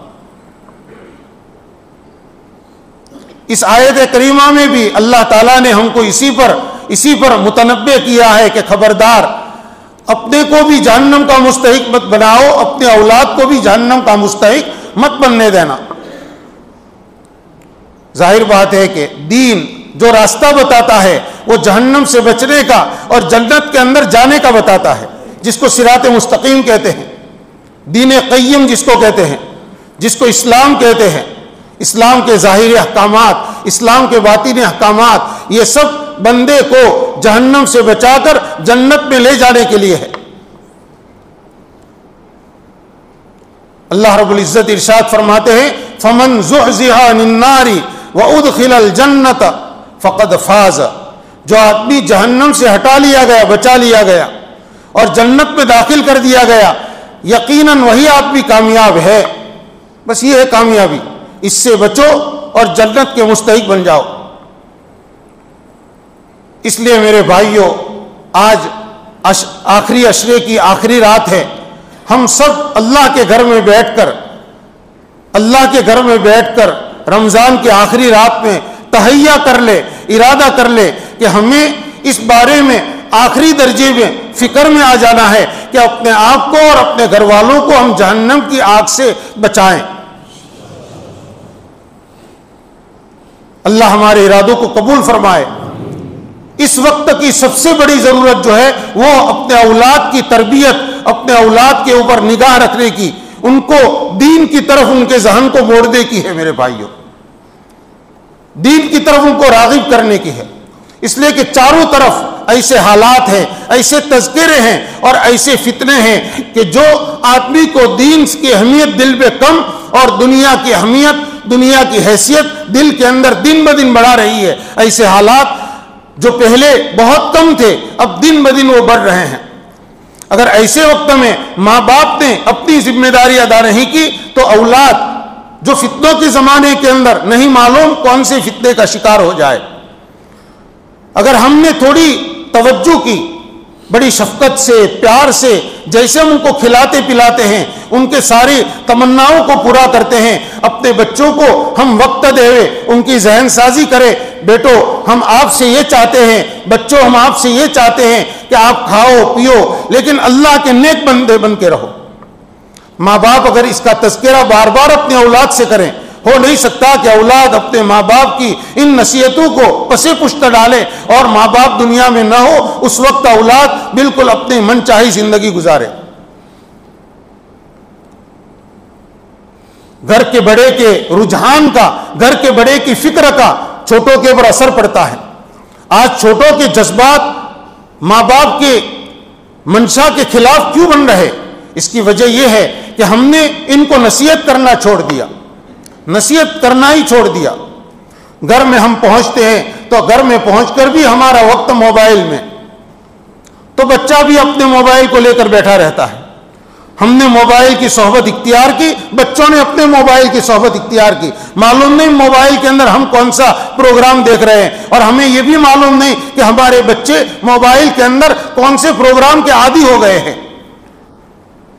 اس آیت کریمہ میں بھی اللہ تعالیٰ نے ہم کو اسی پر متنبہ کیا ہے کہ خبردار، اپنے کو بھی جہنم کا مستحق مت بناؤ، اپنے اولاد کو بھی جہنم کا مستحق مت بننے دینا۔ ظاہر بات ہے کہ دین جو راستہ بتاتا ہے وہ جہنم سے بچنے کا اور جنت کے اندر جانے کا بتاتا ہے، جس کو صراط مستقیم کہتے ہیں، دین قیم جس کو کہتے ہیں، جس کو اسلام کہتے ہیں۔ اسلام کے ظاہری احکامات، اسلام کے باطنی احکامات، یہ سب بندے کو جہنم سے بچا کر جنت میں لے جانے کے لیے ہے۔ اللہ رب العزت ارشاد فرماتے ہیں، فَمَنْ زُحْزِحَ عَنِ النَّارِ وَأُدْخِلَ الْجَنَّةَ فَقَدْ فَازَ، جو آدمی جہنم سے ہٹا لیا گیا، بچا لیا گیا اور جنت میں داخل کر دیا گیا، یقیناً وہی آدمی کامیاب ہے۔ بس یہ ہے کامیابی، اس سے بچو اور جنت کے مستحق بن جاؤ۔ اس لیے میرے بھائیوں، آج آخری عشرے کی آخری رات ہے، ہم سب اللہ کے گھر میں بیٹھ کر رمضان کی آخری رات میں تہیہ کر لے، ارادہ کر لے کہ ہمیں اس بارے میں آخری درجے میں فکر میں آ جانا ہے کہ اپنے آپ کو اور اپنے گھر والوں کو ہم جہنم کی آگ سے بچائیں۔ اللہ ہمارے ارادوں کو قبول فرمائے۔ اس وقت کی سب سے بڑی ضرورت جو ہے وہ اپنے اولاد کی تربیت، اپنے اولاد کے اوپر نگاہ رکھنے کی، ان کو دین کی طرف ان کے ذہن کو موڑنے کی ہے میرے بھائیوں، دین کی طرف ان کو راغب کرنے کی ہے۔ اس لیے کہ چاروں طرف ایسے حالات ہیں، ایسے تذکرے ہیں اور ایسے فتنے ہیں کہ جو آدمی کو دین کی اہمیت دل میں کم اور دنیا کی اہمیت، دنیا کی حیثیت دل کے اندر دن بدن بڑھا رہی ہے۔ ایسے حالات جو پہلے بہت کم تھے اب دن بدن وہ بڑھ رہے ہیں۔ اگر ایسے وقت میں ماں باپ نے اپنی ذمہ داری ادا نہیں کی تو اولاد جو فتنوں کے زمانے کے اندر نہیں معلوم کون سے فتنے کا شکار ہو جائے۔ اگر ہم نے تھوڑی توجہ کی، بڑی شفقت سے، پیار سے، جیسے ہم ان کو کھلاتے پلاتے ہیں، ان کے ساری تمناؤں کو پورا کرتے ہیں، اپنے بچوں کو ہم وقت دے، ان کی ذہن سازی کرے، بیٹو ہم آپ سے یہ چاہتے ہیں، بچوں ہم آپ سے یہ چاہتے ہیں کہ آپ کھاؤ پیو لیکن اللہ کے نیک بندے بن کے رہو۔ ماں باپ اگر اس کا تذکرہ بار بار اپنے اولاد سے کریں، ہو نہیں سکتا کہ اولاد اپنے ماں باپ کی ان نصیحتوں کو پسے پشت ڈالے اور ماں باپ دنیا میں نہ ہو، اس وقت اولاد بالکل اپنی من چاہی زندگی گزارے۔ گھر کے بڑے کے رجحان کا، گھر کے بڑے کی فکر کا چھوٹوں کے اوپر اثر پڑتا ہے۔ آج چھوٹوں کے جذبات ماں باپ کے منشا کے خلاف کیوں بن رہے؟ اس کی وجہ یہ ہے کہ ہم نے ان کو نصیحت کرنا چھوڑ دیا، نصیحت کرنا ہی چھوڑ دیا۔ گھر میں ہم پہنچتے ہیں تو گھر میں پہنچ کر بھی ہمارا وقت موبائل میں، تو بچہ بھی اپنے موبائل کو لے کر بیٹھا رہتا ہے۔ ہم نے موبائل کی صحبت اختیار کی، بچوں نے اپنے موبائل کی صحبت اختیار کی۔ معلوم نہیں موبائل کے اندر ہم کون سا پروگرام دیکھ رہے ہیں، اور ہمیں یہ بھی معلوم نہیں کہ ہمارے بچے موبائل کے اندر کون سے پروگرام کے عادی ہو گئے ہیں۔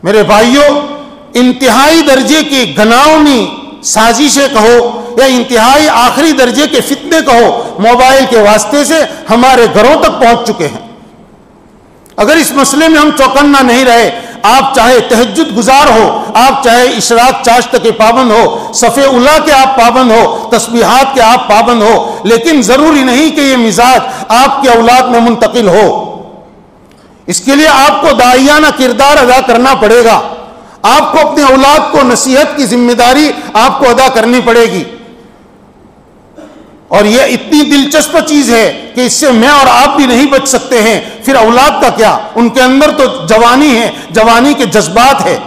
میرے بھائیوں، انتہائی درجے کی گھناؤنی سازشیں کہو یا انتہائی آخری درجے کے فتنے کہو، موبائل کے واسطے سے ہمارے گھروں تک پہنچ چکے ہیں۔ اگر اس مسئلے میں ہم چوکنا نہیں رہے، آپ چاہے تہجد گزار ہو، آپ چاہے اشراق چاشت کے پابند ہو، صف اولیٰ کے آپ پابند ہو، تسبیحات کے آپ پابند ہو، لیکن ضروری نہیں کہ یہ مزاج آپ کے اولاد میں منتقل ہو۔ اس کے لیے آپ کو داعیانہ کردار ادا کرنا پڑے گا، آپ کو اپنے اولاد کو نصیحت کی ذمہ داری آپ کو ادا کرنی پڑے گی۔ اور یہ اتنی دلچسپ چیز ہے کہ اس سے میں اور آپ بھی نہیں بچ سکتے ہیں، پھر اولاد کا کیا؟ ان کے اندر تو جوانی ہے، جوانی کے جذبات ہے۔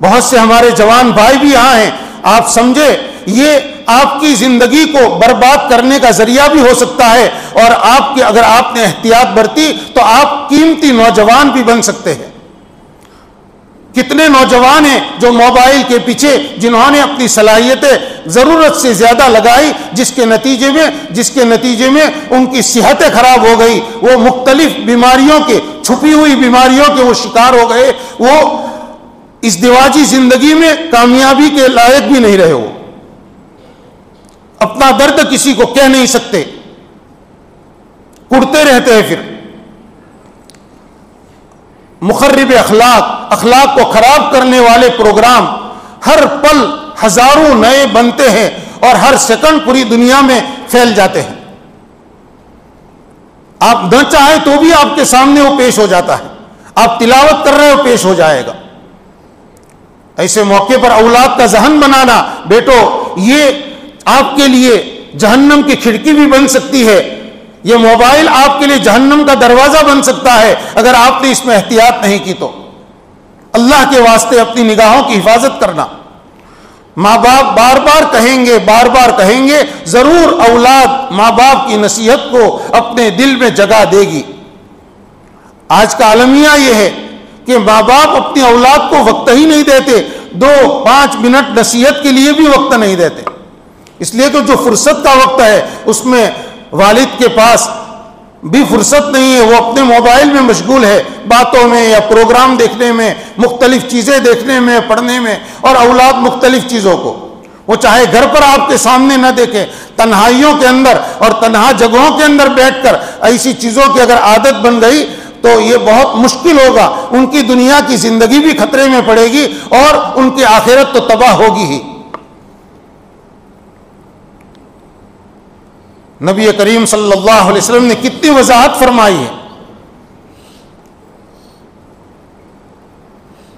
بہت سے ہمارے جوان بھائی بھی یہاں ہیں، آپ سمجھے یہ آپ کی زندگی کو برباد کرنے کا ذریعہ بھی ہو سکتا ہے، اور اگر آپ نے احتیاط برتی تو آپ قیمتی نوجوان بھی بن سکتے ہیں۔ کتنے نوجوان ہیں جو موبائل کے پیچھے، جنہوں نے اپنی صلاحیتیں ضرورت سے زیادہ لگائی، جس کے نتیجے میں ان کی صحتیں خراب ہو گئی، وہ مختلف بیماریوں کے، چھپی ہوئی بیماریوں کے وہ شکار ہو گئے، وہ ازدواجی زندگی میں کامیابی کے لائق بھی نہیں رہے، وہ اپنا درد کسی کو کہہ نہیں سکتے، کڑتے رہتے ہیں۔ پھر مخرب اخلاق کو خراب کرنے والے پروگرام ہر پل ہزاروں نئے بنتے ہیں اور ہر سیکنڈ پوری دنیا میں پھیل جاتے ہیں۔ آپ نہ چاہیں تو بھی آپ کے سامنے وہ پیش ہو جاتا ہے، آپ تلاوت کر رہے ہو پیش ہو جائے گا۔ ایسے موقع پر اولاد کا ذہن بنانا، بیٹو یہ آپ کے لیے جہنم کی کھڑکی بھی بن سکتی ہے، یہ موبائل آپ کے لیے جہنم کا دروازہ بن سکتا ہے اگر آپ نے اس میں احتیاط نہیں کی تو۔ اللہ کے واسطے اپنی نگاہوں کی حفاظت کرنا۔ ماں باپ بار بار کہیں گے، ضرور اولاد ماں باپ کی نصیحت کو اپنے دل میں جگہ دے گی۔ آج کا المیہ یہ ہے کہ ماں باپ اپنی اولاد کو وقت ہی نہیں دیتے، 2-5 منٹ نصیحت کے لیے بھی وقت نہیں دیتے، اس لیے کہ جو فرصت کا وقت ہے اس میں والد کے پاس بھی فرصت نہیں ہے، وہ اپنے موبائل میں مشغول ہے، باتوں میں یا پروگرام دیکھنے میں، مختلف چیزیں دیکھنے میں، پڑھنے میں، اور اولاد مختلف چیزوں کو، وہ چاہے گھر پر آپ کے سامنے نہ دیکھیں، تنہائیوں کے اندر اور تنہا جگہوں کے اندر بیٹھ کر ایسی چیزوں کی اگر عادت بن گئی تو یہ بہت مشکل ہوگا، ان کی دنیا کی زندگی بھی خطرے میں پڑے گی اور ان کی آخرت تو تباہ ہوگی ہی۔ نبی کریم صلی اللہ علیہ وسلم نے کتنی وضاحت فرمائی ہے۔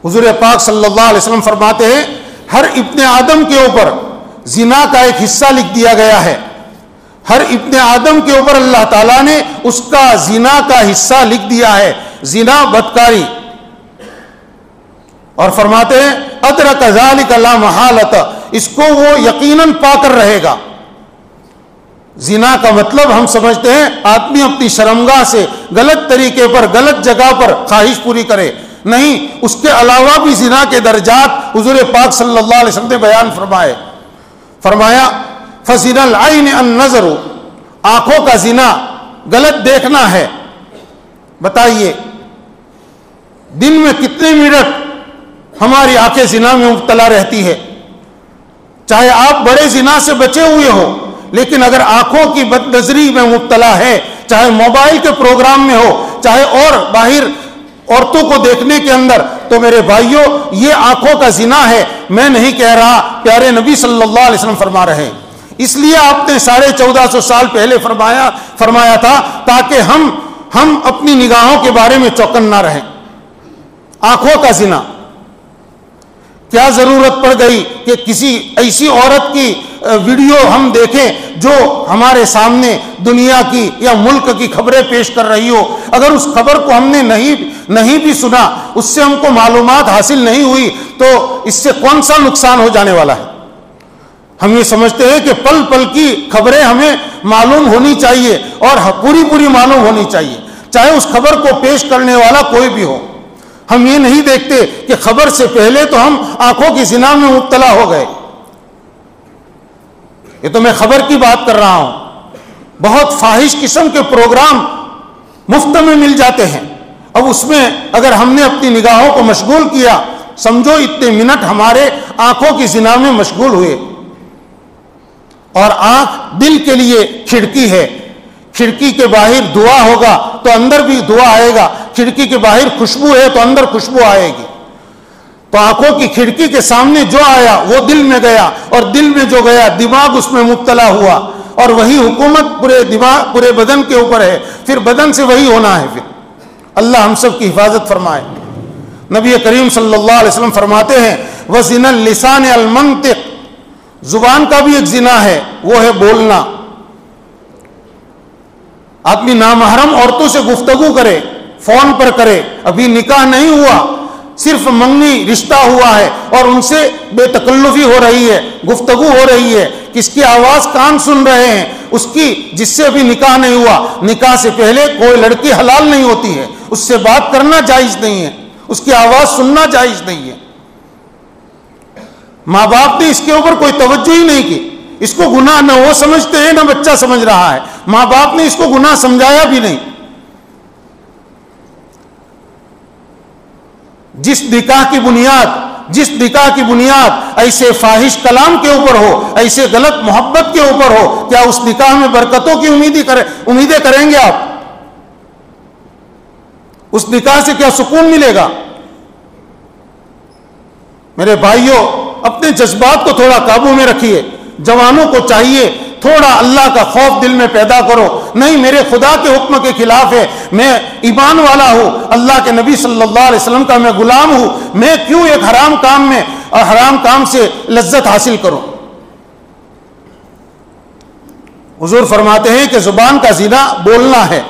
حضور پاک صلی اللہ علیہ وسلم فرماتے ہیں ہر ابن آدم کے اوپر زنا کا ایک حصہ لکھ دیا گیا ہے، ہر ابن آدم کے اوپر اللہ تعالیٰ نے اس کا زنا کا حصہ لکھ دیا ہے، زنا بدکاری، اور فرماتے ہیں ادرک ذالک لا محالۃ، اس کو وہ یقیناً پا کر رہے گا۔ زنا کا مطلب ہم سمجھتے ہیں آدمی اپنی شرمگاہ سے غلط طریقے پر، غلط جگہ پر خواہش پوری کرے، نہیں، اس کے علاوہ بھی زنا کے درجات حضور پاک صلی اللہ علیہ وسلم نے بیان فرمایا فزنا العین النظر، آنکھوں کا زنا غلط دیکھنا ہے۔ بتائیے دن میں کتنے منٹ ہماری آنکھیں زنا میں مبتلا رہتی ہے؟ چاہے آپ بڑے زنا سے بچے ہوئے ہو، لیکن اگر آنکھوں کی بد نظری میں مبتلا ہے، چاہے موبائل کے پروگرام میں ہو، چاہے اور باہر عورتوں کو دیکھنے کے اندر، تو میرے بھائیوں یہ آنکھوں کا زنا ہے۔ میں نہیں کہہ رہا، پیارے نبی صلی اللہ علیہ وسلم فرما رہے ہیں، اس لیے آپ نے 1450 سال پہلے فرمایا تھا تاکہ ہم اپنی نگاہوں کے بارے میں چوکن نہ رہیں۔ آنکھوں کا زنا، کیا ضرورت پڑ گئی کہ کسی ایسی عورت کی ویڈیو ہم دیکھیں جو ہمارے سامنے دنیا کی یا ملک کی خبریں پیش کر رہی ہو؟ اگر اس خبر کو ہم نے نہیں بھی سنا، اس سے ہم کو معلومات حاصل نہیں ہوئی، تو اس سے کون سا نقصان ہو جانے والا ہے؟ ہم یہ سمجھتے ہیں کہ پل پل کی خبریں ہمیں معلوم ہونی چاہیے اور پوری معلوم ہونی چاہیے، چاہے اس خبر کو پیش کرنے والا کوئی بھی ہو۔ ہم یہ نہیں دیکھتے کہ خبر سے پہلے تو ہم آنکھوں کی زنا میں مبتلا ہو گئے۔ یہ تو میں خبر کی بات کر رہا ہوں، بہت فاحش قسم کے پروگرام مفت میں مل جاتے ہیں، اب اس میں اگر ہم نے اپنی نگاہوں کو مشغول کیا، سمجھو اتنے منٹ ہمارے آنکھوں کی زنا میں مشغول ہوئے۔ اور آنکھ دل کے لیے کھڑکی ہے، کھڑکی کے باہر دعا ہوگا تو اندر بھی دعا آئے گا، کھڑکی کے باہر خوشبو ہے تو اندر خوشبو آئے گی۔ تو آنکھوں کی کھڑکی کے سامنے جو آیا وہ دل میں گیا، اور دل میں جو گیا دماغ اس میں مبتلا ہوا، اور وہی حکومت پورے بدن کے اوپر ہے، پھر بدن سے وہی ہونا ہے۔ پھر اللہ ہم سب کی حفاظت فرمائے۔ نبی کریم صلی اللہ علیہ وسلم فرماتے ہیں وَزِنَ اللِّسَانِ الْمَنْطِقِ، زبان کا بھی ایک زنا ہے، وہ ہے بولنا۔ آدمی نامحرم عورتوں سے گفتگو کرے، فون پر کرے، ابھی نکاح نہیں ہوا، صرف منگنی رشتہ ہوا ہے اور ان سے بے تکلفی ہو رہی ہے، گفتگو ہو رہی ہے، کس کی آواز کان سن رہے ہیں، اس کی جس سے ابھی نکاح نہیں ہوا، نکاح سے پہلے کوئی لڑکی حلال نہیں ہوتی ہے، اس سے بات کرنا جائز نہیں ہے، اس کی آواز سننا جائز نہیں ہے۔ ماں باپ نے اس کے اوپر کوئی توجہ ہی نہیں کی، اس کو گناہ نہ وہ سمجھتے ہیں نہ بچہ سمجھ رہا ہے، ماں باپ نے اس کو گناہ سمجھایا بھی نہیں۔ جس نکاح کی بنیاد ایسے فاحش کلام کے اوپر ہو، ایسے غلط محبت کے اوپر ہو، کیا اس نکاح میں برکتوں کی امیدیں کریں گے آپ؟ اس نکاح سے کیا سکون ملے گا؟ میرے بھائیوں، اپنے جذبات کو تھوڑا قابو میں رکھیے۔ جوانوں کو چاہیے تھوڑا اللہ کا خوف دل میں پیدا کرو، نہیں میرے خدا کے حکم کے خلاف ہے، میں ایمان والا ہوں، اللہ کے نبی صلی اللہ علیہ وسلم کا میں غلام ہوں، میں کیوں ایک حرام کام میں اور حرام کام سے لذت حاصل کروں؟ حضور فرماتے ہیں کہ زبان کا زنا بولنا ہے،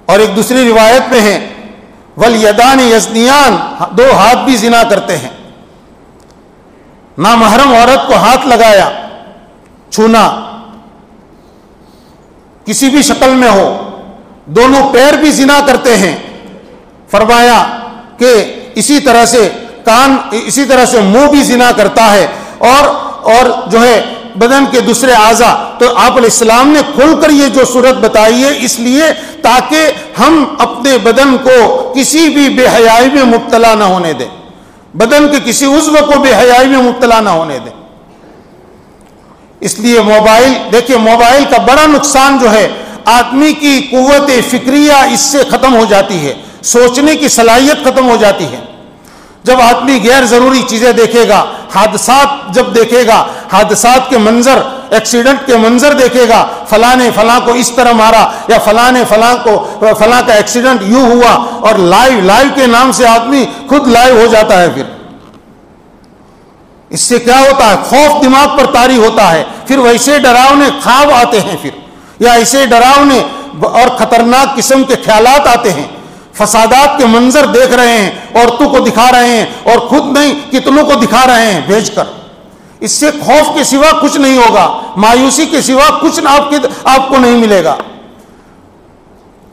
اور ایک دوسری روایت میں ہے وَالْيَدَانِ يَزْنِيَانِ، دو ہاتھ بھی زنا کرتے ہیں۔ نامحرم عورت کو ہاتھ لگایا، چھونا کسی بھی شکل میں ہو، دونوں پیر بھی زنا کرتے ہیں۔ فرمایا کہ اسی طرح سے منہ بھی زنا کرتا ہے، اور جو ہے بدن کے دوسرے اعضاء۔ تو آپ علیہ السلام نے کھول کر یہ جو صورت بتائی ہے اس لیے تاکہ ہم اپنے بدن کو کسی بھی بے حیائی میں مبتلا نہ ہونے دیں، بدن کے کسی عضو کو بے حیائی میں مبتلا نہ ہونے دیں۔ اس لیے دیکھیں موبائل کا بڑا نقصان جو ہے، آدمی کی قوت فکریہ اس سے ختم ہو جاتی ہے، سوچنے کی صلاحیت ختم ہو جاتی ہے۔ جب آدمی غیر ضروری چیزیں دیکھے گا، حادثات جب دیکھے گا، حادثات کے منظر، ایکسیڈنٹ کے منظر دیکھے گا، فلاں نے فلاں کو اس طرح مارا، یا فلاں نے فلاں کا ایکسیڈنٹ یوں ہوا، اور لائیو کے نام سے آدمی خود لائیو ہو جاتا ہے۔ پھر اس سے کیا ہوتا ہے؟ خوف دماغ پر طاری ہوتا ہے، پھر ویسے ڈراؤنے خواب آتے ہیں، پھر یا ایسے ڈراؤنے اور خطرناک قسم کے خیالات آتے ہیں، فسادات کے منظر دیکھ رہے ہیں، عورتوں کو دکھا رہے ہیں، اور خود نہیں کتنوں کو دکھا رہے ہیں بھیج کر۔ اس سے خوف کے سوا کچھ نہیں ہوگا، مایوسی کے سوا کچھ آپ کو نہیں ملے گا۔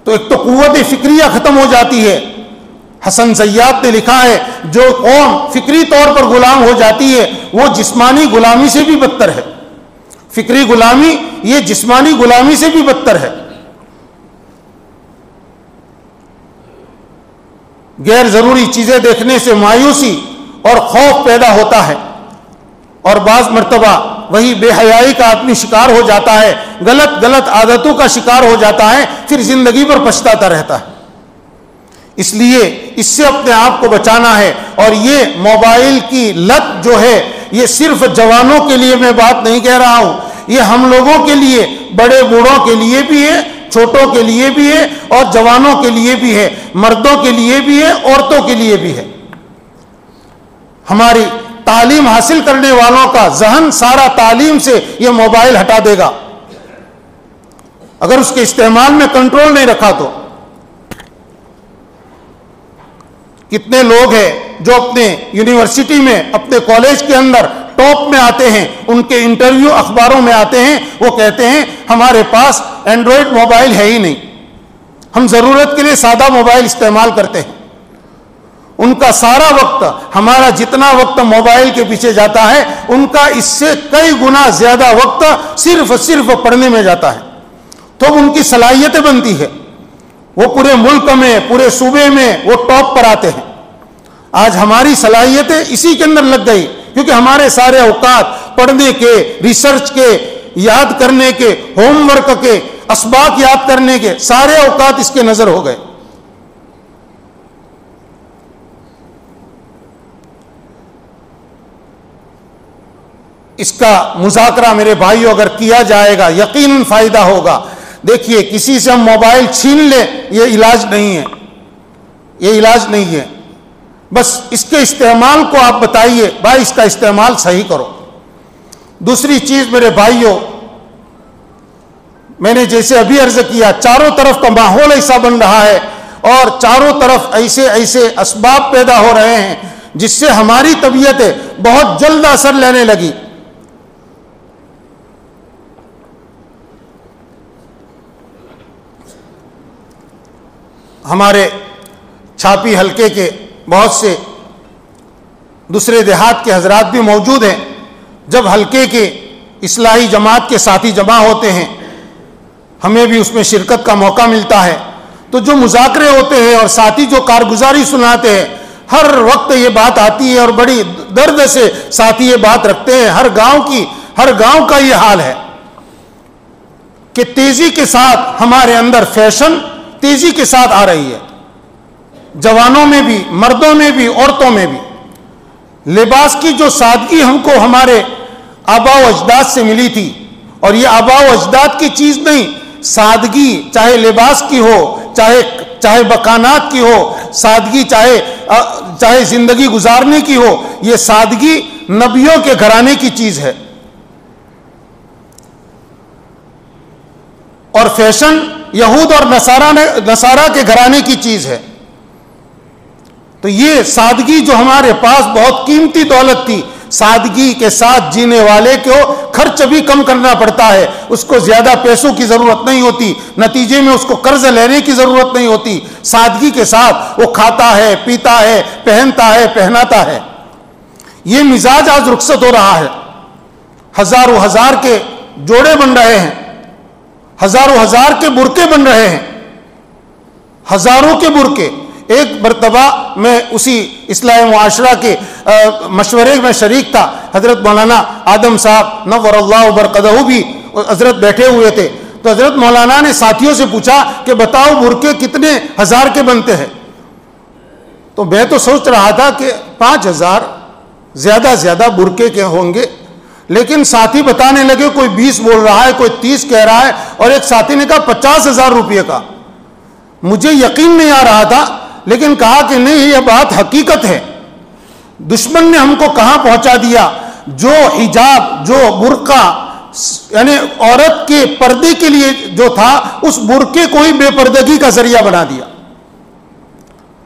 تو ایک تو قوت فکریہ ختم ہو جاتی ہے۔ حسن زیات نے لکھا ہے جو قوم فکری طور پر غلام ہو جاتی ہے وہ جسمانی غلامی سے بھی بدتر ہے۔ فکری غلامی یہ جسمانی غلامی سے بھی بدتر ہے۔ غیر ضروری چیزیں دیکھنے سے مایوسی اور خوف پیدا ہوتا ہے، اور بعض مرتبہ وہی بے حیائی کا آدمی شکار ہو جاتا ہے، غلط عادتوں کا شکار ہو جاتا ہے، پھر زندگی پر پچھتاتا رہتا ہے۔ اس لیے اس سے اپنے آپ کو بچانا ہے۔ اور یہ موبائل کی لت جو ہے یہ صرف جوانوں کے لیے میں بات نہیں کہہ رہا ہوں، یہ ہم لوگوں کے لیے، بڑے بوڑھوں کے لیے بھی ہے، چھوٹوں کے لیے بھی ہے، اور جوانوں کے لیے بھی ہے، مردوں کے لیے بھی ہے، عورتوں کے لیے بھی ہے۔ ہماری تعلیم حاصل کرنے والوں کا ذہن سارا تعلیم سے یہ موبائل ہٹا دے گا اگر اس کے استعمال میں کنٹرول نہیں رکھا تو۔ کتنے لوگ ہیں جو اپنے یونیورسٹی میں، اپنے کالج کے اندر ٹاپ میں آتے ہیں، ان کے انٹرویو اخباروں میں آتے ہیں، وہ کہتے ہیں ہمارے پاس اینڈرائڈ موبائل ہے ہی نہیں، ہم ضرورت کے لیے سادہ موبائل استعمال کرتے ہیں۔ ان کا سارا وقت، ہمارا جتنا وقت موبائل کے پیچھے جاتا ہے ان کا اس سے کئی گنا زیادہ وقت صرف پڑھنے میں جاتا ہے، تو ان کی صلاحیتیں بنتی ہے، وہ پورے ملک میں، پورے صوبے میں وہ ٹاپ پر آتے ہیں۔ آج ہماری صلاحیتیں اسی کے اندر لگ گئی، کیونکہ ہمارے سارے اوقات پڑھنے کے، ریسرچ کے، یاد کرنے کے، ہوم ورک کے، اسباق یاد کرنے کے، سارے اوقات اس کے نظر ہو گئے۔ اس کا مذاکرہ میرے بھائیو اگر کیا جائے گا یقیناً فائدہ ہوگا۔ دیکھیے کسی سے ہم موبائل چھین لیں یہ علاج نہیں ہے، یہ علاج نہیں ہے، بس اس کے استعمال کو آپ بتائیے بھائی اس کا استعمال صحیح کرو۔ دوسری چیز میرے بھائیو، میں نے جیسے ابھی عرض کیا چاروں طرف کا ماحول ایسا بن رہا ہے، اور چاروں طرف ایسے ایسے اسباب پیدا ہو رہے ہیں جس سے ہماری طبیعت بہت جلد اثر لینے لگی. ہمارے چھاپی حلقے کے بہت سے دوسرے دیہات کے حضرات بھی موجود ہیں. جب حلقے کے اصلاحی جماعت کے ساتھی جمع ہوتے ہیں، ہمیں بھی اس میں شرکت کا موقع ملتا ہے، تو جو مذاکرے ہوتے ہیں اور ساتھی جو کارگزاری سناتے ہیں، ہر وقت یہ بات آتی ہے اور بڑی درد سے ساتھی یہ بات رکھتے ہیں. ہر گاؤں کا یہ حال ہے کہ تیزی کے ساتھ ہمارے اندر فیشن تیزی کے ساتھ آ رہی ہے، جوانوں میں بھی، مردوں میں بھی، عورتوں میں بھی. لباس کی جو سادگی ہم کو ہمارے آباء و اجداد سے ملی تھی، اور یہ آباء و اجداد کی چیز نہیں، سادگی چاہے لباس کی ہو، چاہے مکانات کی ہو، سادگی چاہے زندگی گزارنے کی ہو، یہ سادگی نبیوں کے گھرانے کی چیز ہے. اور فیشن یہود اور نصارہ کے گھرانے کی چیز ہے. تو یہ سادگی جو ہمارے پاس بہت قیمتی دولت تھی، سادگی کے ساتھ جینے والے کو خرچ بھی کم کرنا پڑتا ہے، اس کو زیادہ پیسوں کی ضرورت نہیں ہوتی، نتیجے میں اس کو قرض لینے کی ضرورت نہیں ہوتی. سادگی کے ساتھ وہ کھاتا ہے، پیتا ہے، پہنتا ہے، پہناتا ہے. یہ مزاج آج رخصت ہو رہا ہے. ہزاروں ہزار کے جوڑے بن رہے ہیں، ہزاروں ہزار کے برقعے بن رہے ہیں، ہزاروں کے برقعے. ایک مرتبہ میں اسی اصلاح معاشرہ کے مشورے میں شریک تھا. حضرت مولانا آدم صاحب نور اللہ برکتہ بھی حضرت بیٹھے ہوئے تھے. تو حضرت مولانا نے ساتھیوں سے پوچھا کہ بتاؤ برقعے کتنے ہزار کے بنتے ہیں؟ تو میں تو سوچ رہا تھا کہ 5000 زیادہ برقعے کے ہوں گے، لیکن ساتھی بتانے لگے کوئی 20 بول رہا ہے، کوئی 30 کہہ رہا ہے، اور ایک ساتھی نے کہا 50,000 روپے کا. مجھے یقین نہیں آ رہا تھا، لیکن کہا کہ نہیں، یہ بات حقیقت ہے. دشمن نے ہم کو کہاں پہنچا دیا؟ جو حجاب، جو برقع یعنی عورت کے پردے کے لیے جو تھا، اس برقعے کو ہی بے پردگی کا ذریعہ بنا دیا.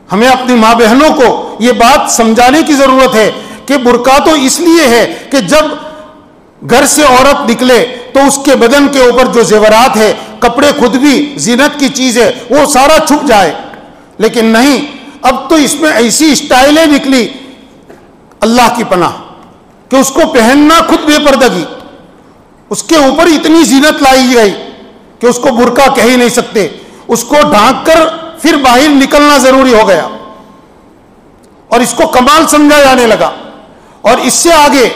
ہمیں اپنی ماں بہنوں کو یہ بات سمجھانے کی ضرورت ہے کہ برقع تو اس لیے ہے کہ جب گھر سے عورت نکلے تو اس کے بدن کے اوپر جو زیورات ہے، کپڑے خود بھی زینت کی چیز ہے، وہ سارا چھپ جائے. لیکن نہیں، اب تو اس میں ایسی اسٹائلیں نکلی اللہ کی پناہ کہ اس کو پہننا خود بے پردگی، اس کے اوپر اتنی زینت لائی گئی کہ اس کو برقع کہہ ہی نہیں سکتے. اس کو ڈھانک کر پھر باہر نکلنا ضروری ہو گیا، اور اس کو کمال سمجھا جانے لگا. اور اس سے آگے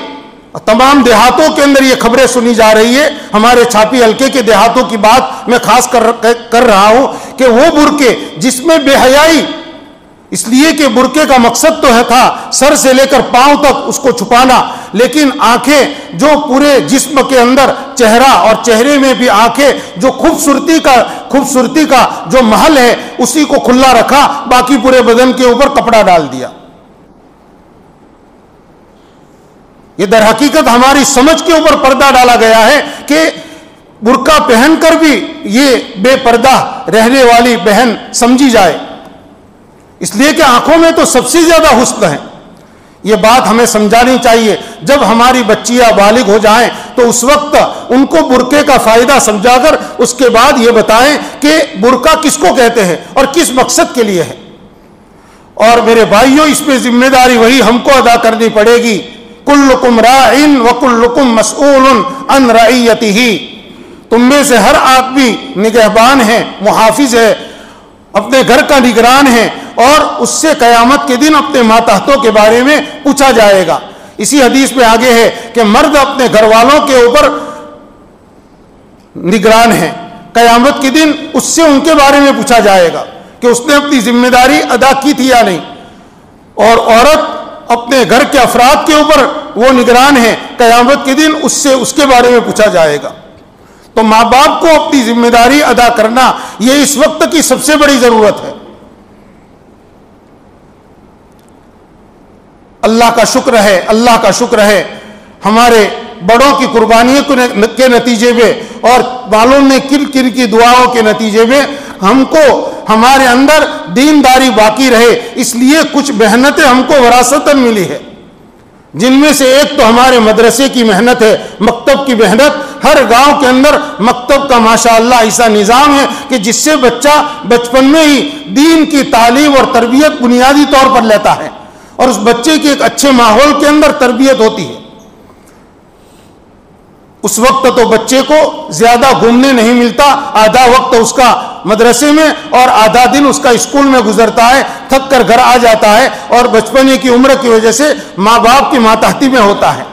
تمام دیہاتوں کے اندر یہ خبریں سنی جا رہی ہے. ہمارے چھاپی حلقے کے دیہاتوں کی بات میں خاص کر رہا ہوں کہ وہ برقعے جس میں بے حیائی، اس لیے کہ برقعے کا مقصد تو تھا سر سے لے کر پاؤں تک اس کو چھپانا، لیکن آنکھیں جو پورے جسم کے اندر، چہرہ اور چہرے میں بھی آنکھیں، جو خوبصورتی کا جو محل ہے اسی کو کھلا رکھا، باقی پورے بدن کے اوپر کپڑا ڈال دیا. یہ در حقیقت ہماری سمجھ کے اوپر پردہ ڈالا گیا ہے کہ برقع پہن کر بھی یہ بے پردہ رہنے والی بہن سمجھی جائے، اس لیے کہ آنکھوں میں تو سب سے زیادہ حسن ہے. یہ بات ہمیں سمجھانی چاہیے. جب ہماری بچیاں بالغ ہو جائیں تو اس وقت ان کو برقعے کا فائدہ سمجھا کر اس کے بعد یہ بتائیں کہ برقع کس کو کہتے ہیں اور کس مقصد کے لیے ہے. اور میرے بھائیوں، اس میں ذمہ داری وہی ہم کو ادا کرنی پڑے گی. کلکم راعٍ وکلکم مسئول عن رعیتہ. تم میں سے ہر آدمی نگہبان ہے، محافظ ہے، اپنے گھر کا نگران ہے، اور اس سے قیامت کے دن اپنے ماتحتوں کے بارے میں پوچھا جائے گا. اسی حدیث میں آگے ہے کہ مرد اپنے گھر والوں کے اوپر نگران ہے، قیامت کے دن اس سے ان کے بارے میں پوچھا جائے گا کہ اس نے اپنی ذمہ داری ادا کی تھی یا نہیں. اور عورت اپنے گھر کے افراد کے اوپر وہ نگران ہے، قیامت کے دن اس سے اس کے بارے میں پوچھا جائے گا. تو ماں باپ کو اپنی ذمہ داری ادا کرنا یہ اس وقت کی سب سے بڑی ضرورت ہے. اللہ کا شکر ہے ہمارے بڑوں کی قربانیوں کے نتیجے میں اور والوں نے کن کی دعاؤں کے نتیجے میں ہم کو ہمارے اندر دینداری باقی رہے، اس لیے کچھ محنتیں ہم کو وراثتاً ملی ہے، جن میں سے ایک تو ہمارے مدرسے کی محنت ہے، مکتب کی محنت۔ ہر گاؤں کے اندر مکتب کا ماشاءاللہ ایسا نظام ہے کہ جس سے بچہ بچپن میں ہی دین کی تعلیم اور تربیت بنیادی طور پر لیتا ہے، اور اس بچے کی ایک اچھے ماحول کے اندر تربیت ہوتی ہے۔ اس وقت تو بچے کو زیادہ گھومنے نہیں ملتا، آدھا وقت اس کا مدرسے میں اور آدھا دن اس کا اسکول میں گزرتا ہے، تھک کر گھر آ جاتا ہے، اور بچپنے کی عمر کی وجہ سے ماں باپ کی ماتحتی میں ہوتا ہے۔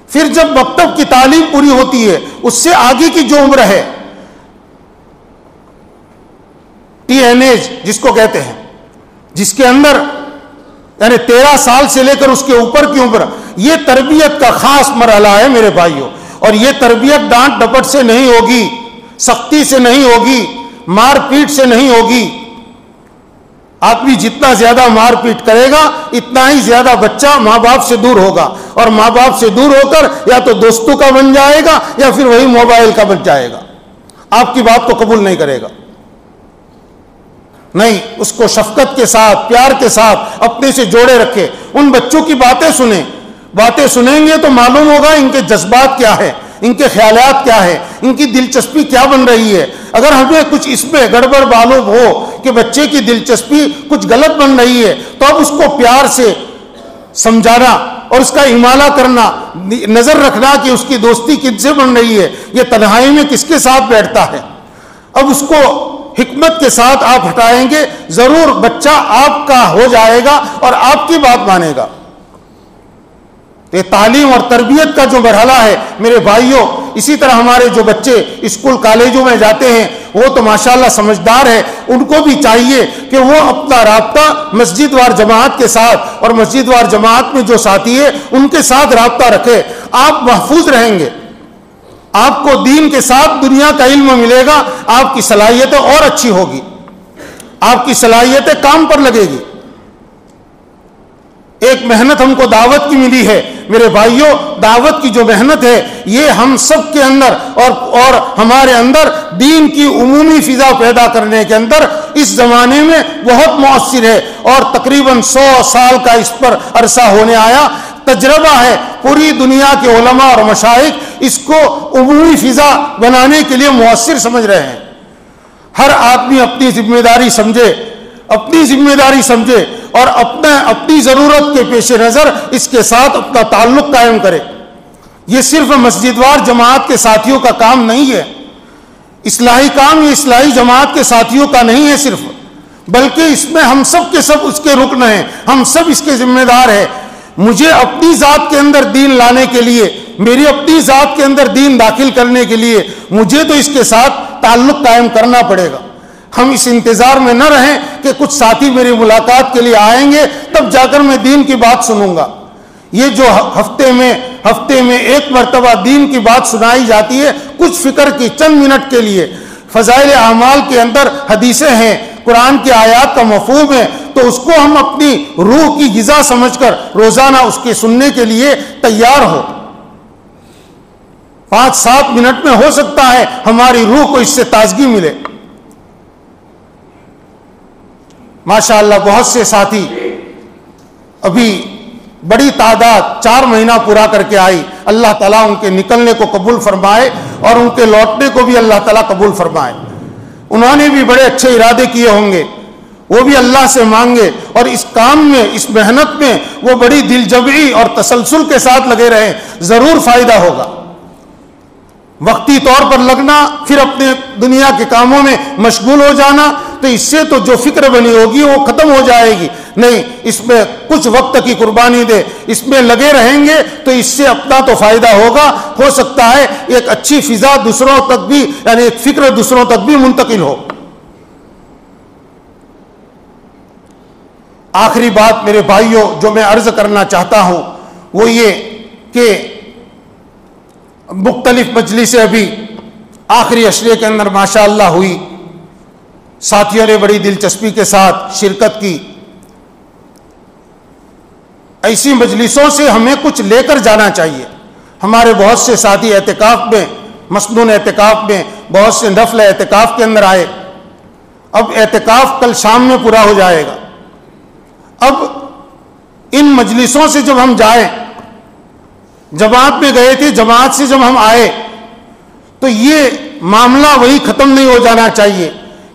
پھر جب مکتب کی تعلیم پوری ہوتی ہے، اس سے آگے کی جو عمر ہے، ٹی این ایج جس کو کہتے ہیں، جس کے اندر یعنی 13 سال سے لے کر اس کے اوپر کی عمر، یہ تربیت کا خاص مرحلہ ہے میرے بھائیوں۔ اور یہ تربیت ڈانٹ ڈپٹ سے نہیں ہوگی، سختی سے نہیں ہوگی، مار پیٹ سے نہیں ہوگی۔ آدمی جتنا زیادہ مار پیٹ کرے گا اتنا ہی زیادہ بچہ ماں باپ سے دور ہوگا، اور ماں باپ سے دور ہو کر یا تو دوستوں کا بن جائے گا یا پھر وہی موبائل کا بن جائے گا، آپ کی بات کو قبول نہیں کرے گا۔ نہیں، اس کو شفقت کے ساتھ، پیار کے ساتھ اپنے سے جوڑے رکھے، ان بچوں کی باتیں سنیں۔ باتیں سنیں گے تو معلوم ہوگا ان کے جذبات کیا ہے، ان کے خیالات کیا ہے، ان کی دلچسپی کیا بن رہی ہے۔ اگر ہمیں کچھ اس میں گڑبڑ معلوم ہو کہ بچے کی دلچسپی کچھ غلط بن رہی ہے، تو اب اس کو پیار سے سمجھانا اور اس کا امالہ کرنا، نظر رکھنا کہ اس کی دوستی کن سے بن رہی ہے، یہ تنہائی میں کس کے ساتھ بیٹھتا ہے۔ اب اس کو حکمت کے ساتھ آپ ہٹائیں گے، ضرور بچہ آپ کا ہو جائے گا اور آپ کی بات مانے گا۔ یہ تعلیم اور تربیت کا جو مرحلہ ہے میرے بھائیوں، اسی طرح ہمارے جو بچے اسکول کالجوں میں جاتے ہیں وہ تو ماشاءاللہ سمجھدار ہے، ان کو بھی چاہیے کہ وہ اپنا رابطہ مسجد وار جماعت کے ساتھ اور مسجد وار جماعت میں جو ساتھی ہے ان کے ساتھ رابطہ رکھے۔ آپ محفوظ رہیں گے، آپ کو دین کے ساتھ دنیا کا علم ملے گا، آپ کی صلاحیتیں اور اچھی ہوگی، آپ کی صلاحیتیں کام پر لگے گی۔ ایک محنت ہم کو دعوت کی ملی ہے میرے بھائیوں، دعوت کی جو محنت ہے یہ ہم سب کے اندر اور ہمارے اندر دین کی عمومی فضا پیدا کرنے کے اندر اس زمانے میں بہت مؤثر ہے، اور تقریباً 100 سال کا اس پر عرصہ ہونے آیا، تجربہ ہے۔ پوری دنیا کے علماء اور مشائخ اس کو عمومی فضا بنانے کے لیے مؤثر سمجھ رہے ہیں۔ ہر آدمی اپنی ذمہ داری سمجھے، اپنی ذمہ داری سمجھے، اور اپنی ضرورت کے پیش نظر اس کے ساتھ اپنا تعلق قائم کرے۔ یہ صرف مسجد وار جماعت کے ساتھیوں کا کام نہیں ہے، اصلاحی کام یہ اصلاحی جماعت کے ساتھیوں کا نہیں ہے صرف، بلکہ اس میں ہم سب کے سب اس کے رکن ہیں، ہم سب اس کے ذمہ دار ہیں۔ مجھے اپنی ذات کے اندر دین لانے کے لیے، میری اپنی ذات کے اندر دین داخل کرنے کے لیے مجھے تو اس کے ساتھ تعلق قائم کرنا پڑے گا۔ ہم اس انتظار میں نہ رہیں کہ کچھ ساتھی میری ملاقات کے لیے آئیں گے تب جا کر میں دین کی بات سنوں گا۔ یہ جو ہفتے میں ایک مرتبہ دین کی بات سنائی جاتی ہے کچھ فکر کی چند منٹ کے لیے، فضائل اعمال کے اندر حدیثیں ہیں، قرآن کی آیات کا مفہوم ہے، تو اس کو ہم اپنی روح کی غذا سمجھ کر روزانہ اس کے سننے کے لیے تیار ہو۔ 5-7 منٹ میں ہو سکتا ہے ہماری روح کو اس سے تازگی ملے۔ ماشاءاللہ بہت سے ساتھی ابھی بڑی تعداد 4 مہینہ پورا کر کے آئی، اللہ تعالیٰ ان کے نکلنے کو قبول فرمائے اور ان کے لوٹنے کو بھی اللہ تعالیٰ قبول فرمائے۔ انہوں نے بھی بڑے اچھے ارادے کیے ہوں گے، وہ بھی اللہ سے مانگے اور اس کام میں، اس محنت میں وہ بڑی دل جمعی اور تسلسل کے ساتھ لگے رہیں، ضرور فائدہ ہوگا۔ وقتی طور پر لگنا، پھر اپنے دنیا کے کاموں میں مشغول ہو جانا، تو اس سے تو جو فکر بنی ہوگی وہ ختم ہو جائے گی۔ نہیں، اس میں کچھ وقت کی قربانی دے، اس میں لگے رہیں گے تو اس سے اپنا تو فائدہ ہوگا، ہو سکتا ہے ایک اچھی فضا دوسروں تک بھی، یعنی ایک فکر دوسروں تک بھی منتقل ہو۔ آخری بات میرے بھائیوں جو میں عرض کرنا چاہتا ہوں وہ یہ کہ مختلف مجلسیں ابھی آخری عشرے کے اندر ماشاءاللہ ہوئی، ساتھیوں نے بڑی دلچسپی کے ساتھ شرکت کی۔ ایسی مجلسوں سے ہمیں کچھ لے کر جانا چاہیے۔ ہمارے بہت سے ساتھی اعتکاف میں، مسنون اعتکاف میں، بہت سے نفل اعتکاف کے اندر آئے۔ اب اعتکاف کل شام میں پورا ہو جائے گا. اب ان مجلسوں سے جب ہم جائیں، جماعت میں گئے تھے، جماعت سے جب ہم آئے تو یہ معاملہ وہی ختم نہیں ہو جانا چاہیے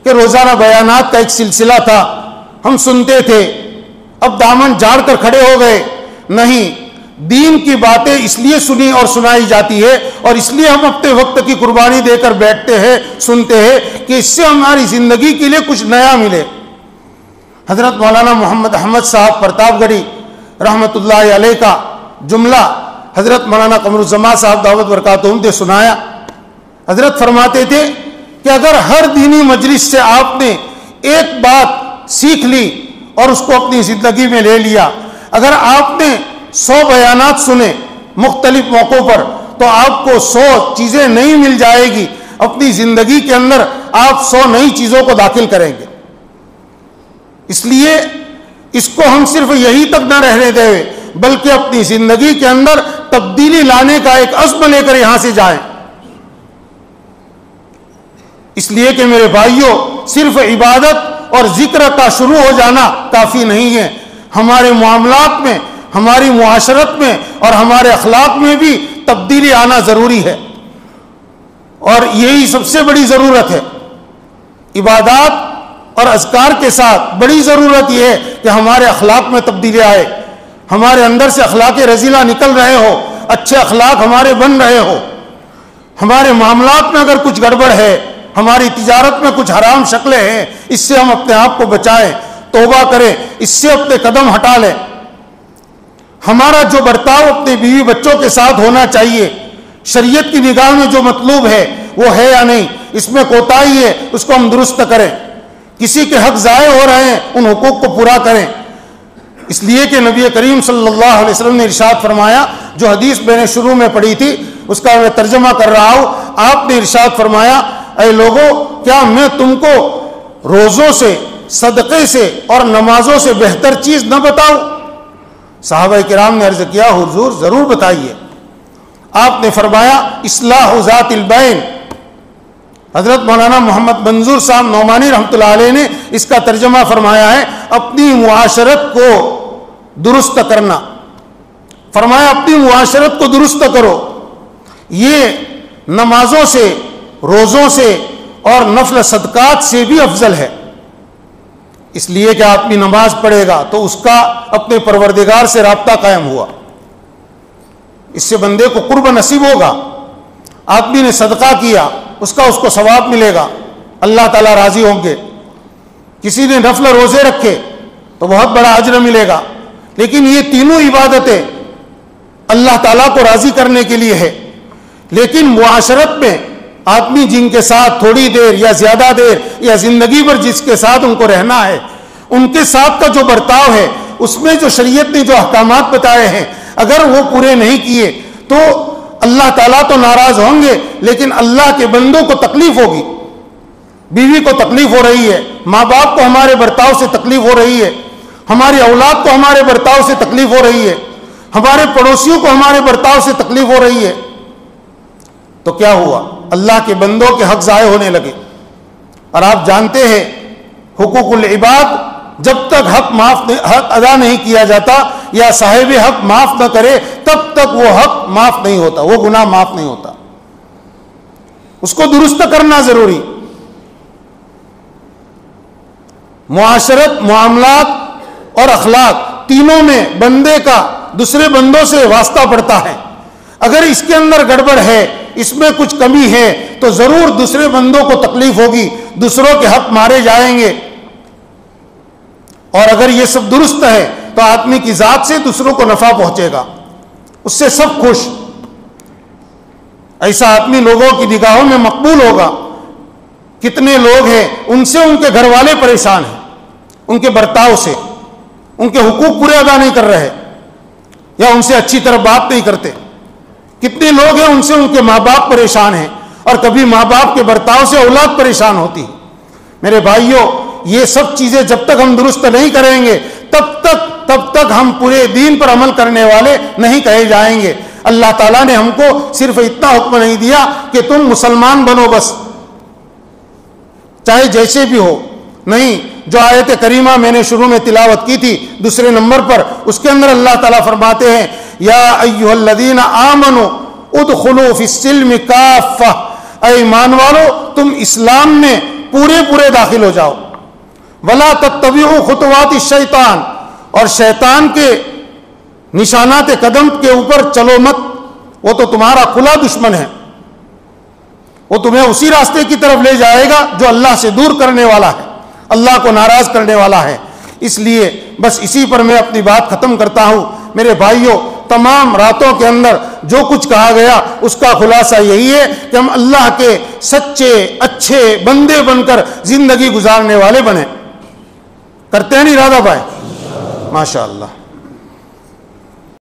کہ روزانہ بیانات کا ایک سلسلہ تھا، ہم سنتے تھے، اب دامن جھاڑ کر کھڑے ہو گئے. نہیں، دین کی باتیں اس لیے سنی اور سنائی جاتی ہے اور اس لیے ہم اپنے وقت کی قربانی دے کر بیٹھتے ہیں، سنتے ہیں کہ اس سے ہماری زندگی کے لیے کچھ نیا ملے. حضرت مولانا محمد احمد صاحب پرتاپ گڑھی رحمۃ اللہ علیہ کا جملہ حضرت مولانا قمر الزمان صاحب دعوت برکاتہم نے سنایا. حضرت فرماتے تھے کہ اگر ہر دینی مجلس سے آپ نے ایک بات سیکھ لی اور اس کو اپنی زندگی میں لے لیا، اگر آپ نے 100 بیانات سنے مختلف موقعوں پر تو آپ کو 100 چیزیں نئی مل جائے گی. اپنی زندگی کے اندر آپ 100 نئی چیزوں کو داخل کریں گے. اس لیے اس کو ہم صرف یہی تک نہ رہنے دیں بلکہ اپنی زندگی کے اندر تبدیلی لانے کا ایک عزم لے کر یہاں سے جائیں. اس لیے کہ میرے بھائیوں، صرف عبادت اور ذکر کا شروع ہو جانا کافی نہیں ہے. ہمارے معاملات میں، ہماری معاشرت میں اور ہمارے اخلاق میں بھی تبدیلی آنا ضروری ہے، اور یہی سب سے بڑی ضرورت ہے. عبادات اور اذکار کے ساتھ بڑی ضرورت یہ ہے کہ ہمارے اخلاق میں تبدیلی آئے، ہمارے اندر سے اخلاق رذیلہ نکل رہے ہو، اچھے اخلاق ہمارے بن رہے ہو. ہمارے معاملات میں اگر کچھ گڑبڑ ہے، ہماری تجارت میں کچھ حرام شکلیں ہیں، اس سے ہم اپنے آپ کو بچائیں، توبہ کریں، اس سے اپنے قدم ہٹا لیں. ہمارا جو برتاؤ اپنے بیوی بچوں کے ساتھ ہونا چاہیے، شریعت کی نگاہ میں جو مطلوب ہے وہ ہے یا نہیں، اس میں کوتاہی ہے اس کو ہم درست کریں. کسی کے حق ضائع ہو رہے ہیں، ان حقوق کو پورا کریں. اس لیے کہ نبی کریم صلی اللہ علیہ وسلم نے ارشاد فرمایا، جو حدیث میں نے شروع میں پڑھی تھی اس کا میں ترجمہ کر رہا ہوں. آپ نے ارشاد فرمایا، اے لوگو، کیا میں تم کو روزوں سے، صدقے سے اور نمازوں سے بہتر چیز نہ بتاؤں؟ صحابہ کرام نے عرض کیا، حضور ضرور بتائیے. آپ نے فرمایا، اصلاح ذات البین. حضرت مولانا محمد منظور صاحب نعمانی رحمۃ اللہ علیہ نے اس کا ترجمہ فرمایا ہے، اپنی معاشرت کو درست کرنا. فرمایا اپنی معاشرت کو درست کرو. یہ نمازوں سے، روزوں سے اور نفل صدقات سے بھی افضل ہے. اس لیے کہ آدمی نماز پڑھے گا تو اس کا اپنے پروردگار سے رابطہ قائم ہوا، اس سے بندے کو قرب نصیب ہوگا. آدمی نے صدقہ کیا، اس کا اس کو ثواب ملے گا، اللہ تعالیٰ راضی ہوں گے. کسی نے نفل روزے رکھے تو بہت بڑا اجر ملے گا. لیکن یہ تینوں عبادتیں اللہ تعالیٰ کو راضی کرنے کے لیے ہے. لیکن معاشرت میں آدمی جن کے ساتھ تھوڑی دیر یا زیادہ دیر یا زندگی بھر جس کے ساتھ ان کو رہنا ہے، ان کے ساتھ کا جو برتاؤ ہے، اس میں جو شریعت نے جو احکامات بتائے ہیں، اگر وہ پورے نہیں کیے تو اللہ تعالیٰ تو ناراض ہوں گے، لیکن اللہ کے بندوں کو تکلیف ہوگی. بیوی کو تکلیف ہو رہی ہے، ماں باپ کو ہمارے برتاؤ سے تکلیف ہو رہی ہے، ہماری اولاد کو ہمارے برتاؤ سے تکلیف ہو رہی ہے، ہمارے پڑوسیوں کو ہمارے برتاؤ سے تکلیف ہو رہی ہے. تو کیا ہوا؟ اللہ کے بندوں کے حق ضائع ہونے لگے. اور آپ جانتے ہیں حقوق العباد، جب تک حق ادا نہیں کیا جاتا یا صاحب حق معاف نہ کرے تب تک وہ حق معاف نہیں ہوتا، وہ گناہ معاف نہیں ہوتا. اس کو درست کرنا ضروری. معاشرت، معاملات اور اخلاق تینوں میں بندے کا دوسرے بندوں سے واسطہ پڑتا ہے. اگر اس کے اندر گڑبڑ ہے، اس میں کچھ کمی ہے تو ضرور دوسرے بندوں کو تکلیف ہوگی، دوسروں کے حق مارے جائیں گے. اور اگر یہ سب درست ہے تو آدمی کی ذات سے دوسروں کو نفع پہنچے گا، اس سے سب خوش. ایسا آدمی لوگوں کی نگاہوں میں مقبول ہوگا. کتنے لوگ ہیں ان سے ان کے گھر والے پریشان ہیں، ان کے برتاؤ سے، ان کے حقوق پورے ادا نہیں کر رہے یا ان سے اچھی طرح بات نہیں کرتے. کتنے لوگ ہیں ان سے ان کے ماں باپ پریشان ہیں، اور کبھی ماں باپ کے برتاؤ سے اولاد پریشان ہوتی ہے. میرے بھائیوں، یہ سب چیزیں جب تک ہم درست نہیں کریں گے تب تک ہم پورے دین پر عمل کرنے والے نہیں کہے جائیں گے. اللہ تعالیٰ نے ہم کو صرف اتنا حکم نہیں دیا کہ تم مسلمان بنو بس، چاہے جیسے بھی ہو. نہیں، جو آیت کریمہ میں نے شروع میں تلاوت کی تھی دوسرے نمبر پر، اس کے اندر اللہ تعالیٰ فرماتے ہیں یا ایھا الذین آمنوا ادخلوا فی السلم کافہ، اے ایمان والو تم اسلام میں پورے داخل ہو جاؤ، ولا تتبعوا خطوات الشیطان، اور شیطان کے نشانات قدم کے اوپر چلو مت، وہ تو تمہارا کھلا دشمن ہے، وہ تمہیں اسی راستے کی طرف لے جائے گا جو اللہ سے دور کرنے والا ہے، اللہ کو ناراض کرنے والا ہے۔ اس لیے بس اسی پر میں اپنی بات ختم کرتا ہوں۔ میرے بھائیوں، تمام راتوں کے اندر جو کچھ کہا گیا اس کا خلاصہ یہی ہے کہ ہم اللہ کے سچے اچھے بندے بن کر زندگی گزارنے والے بنیں۔ کرتے ہیں نہیں ارادہ بھائی؟ ماشاء اللہ۔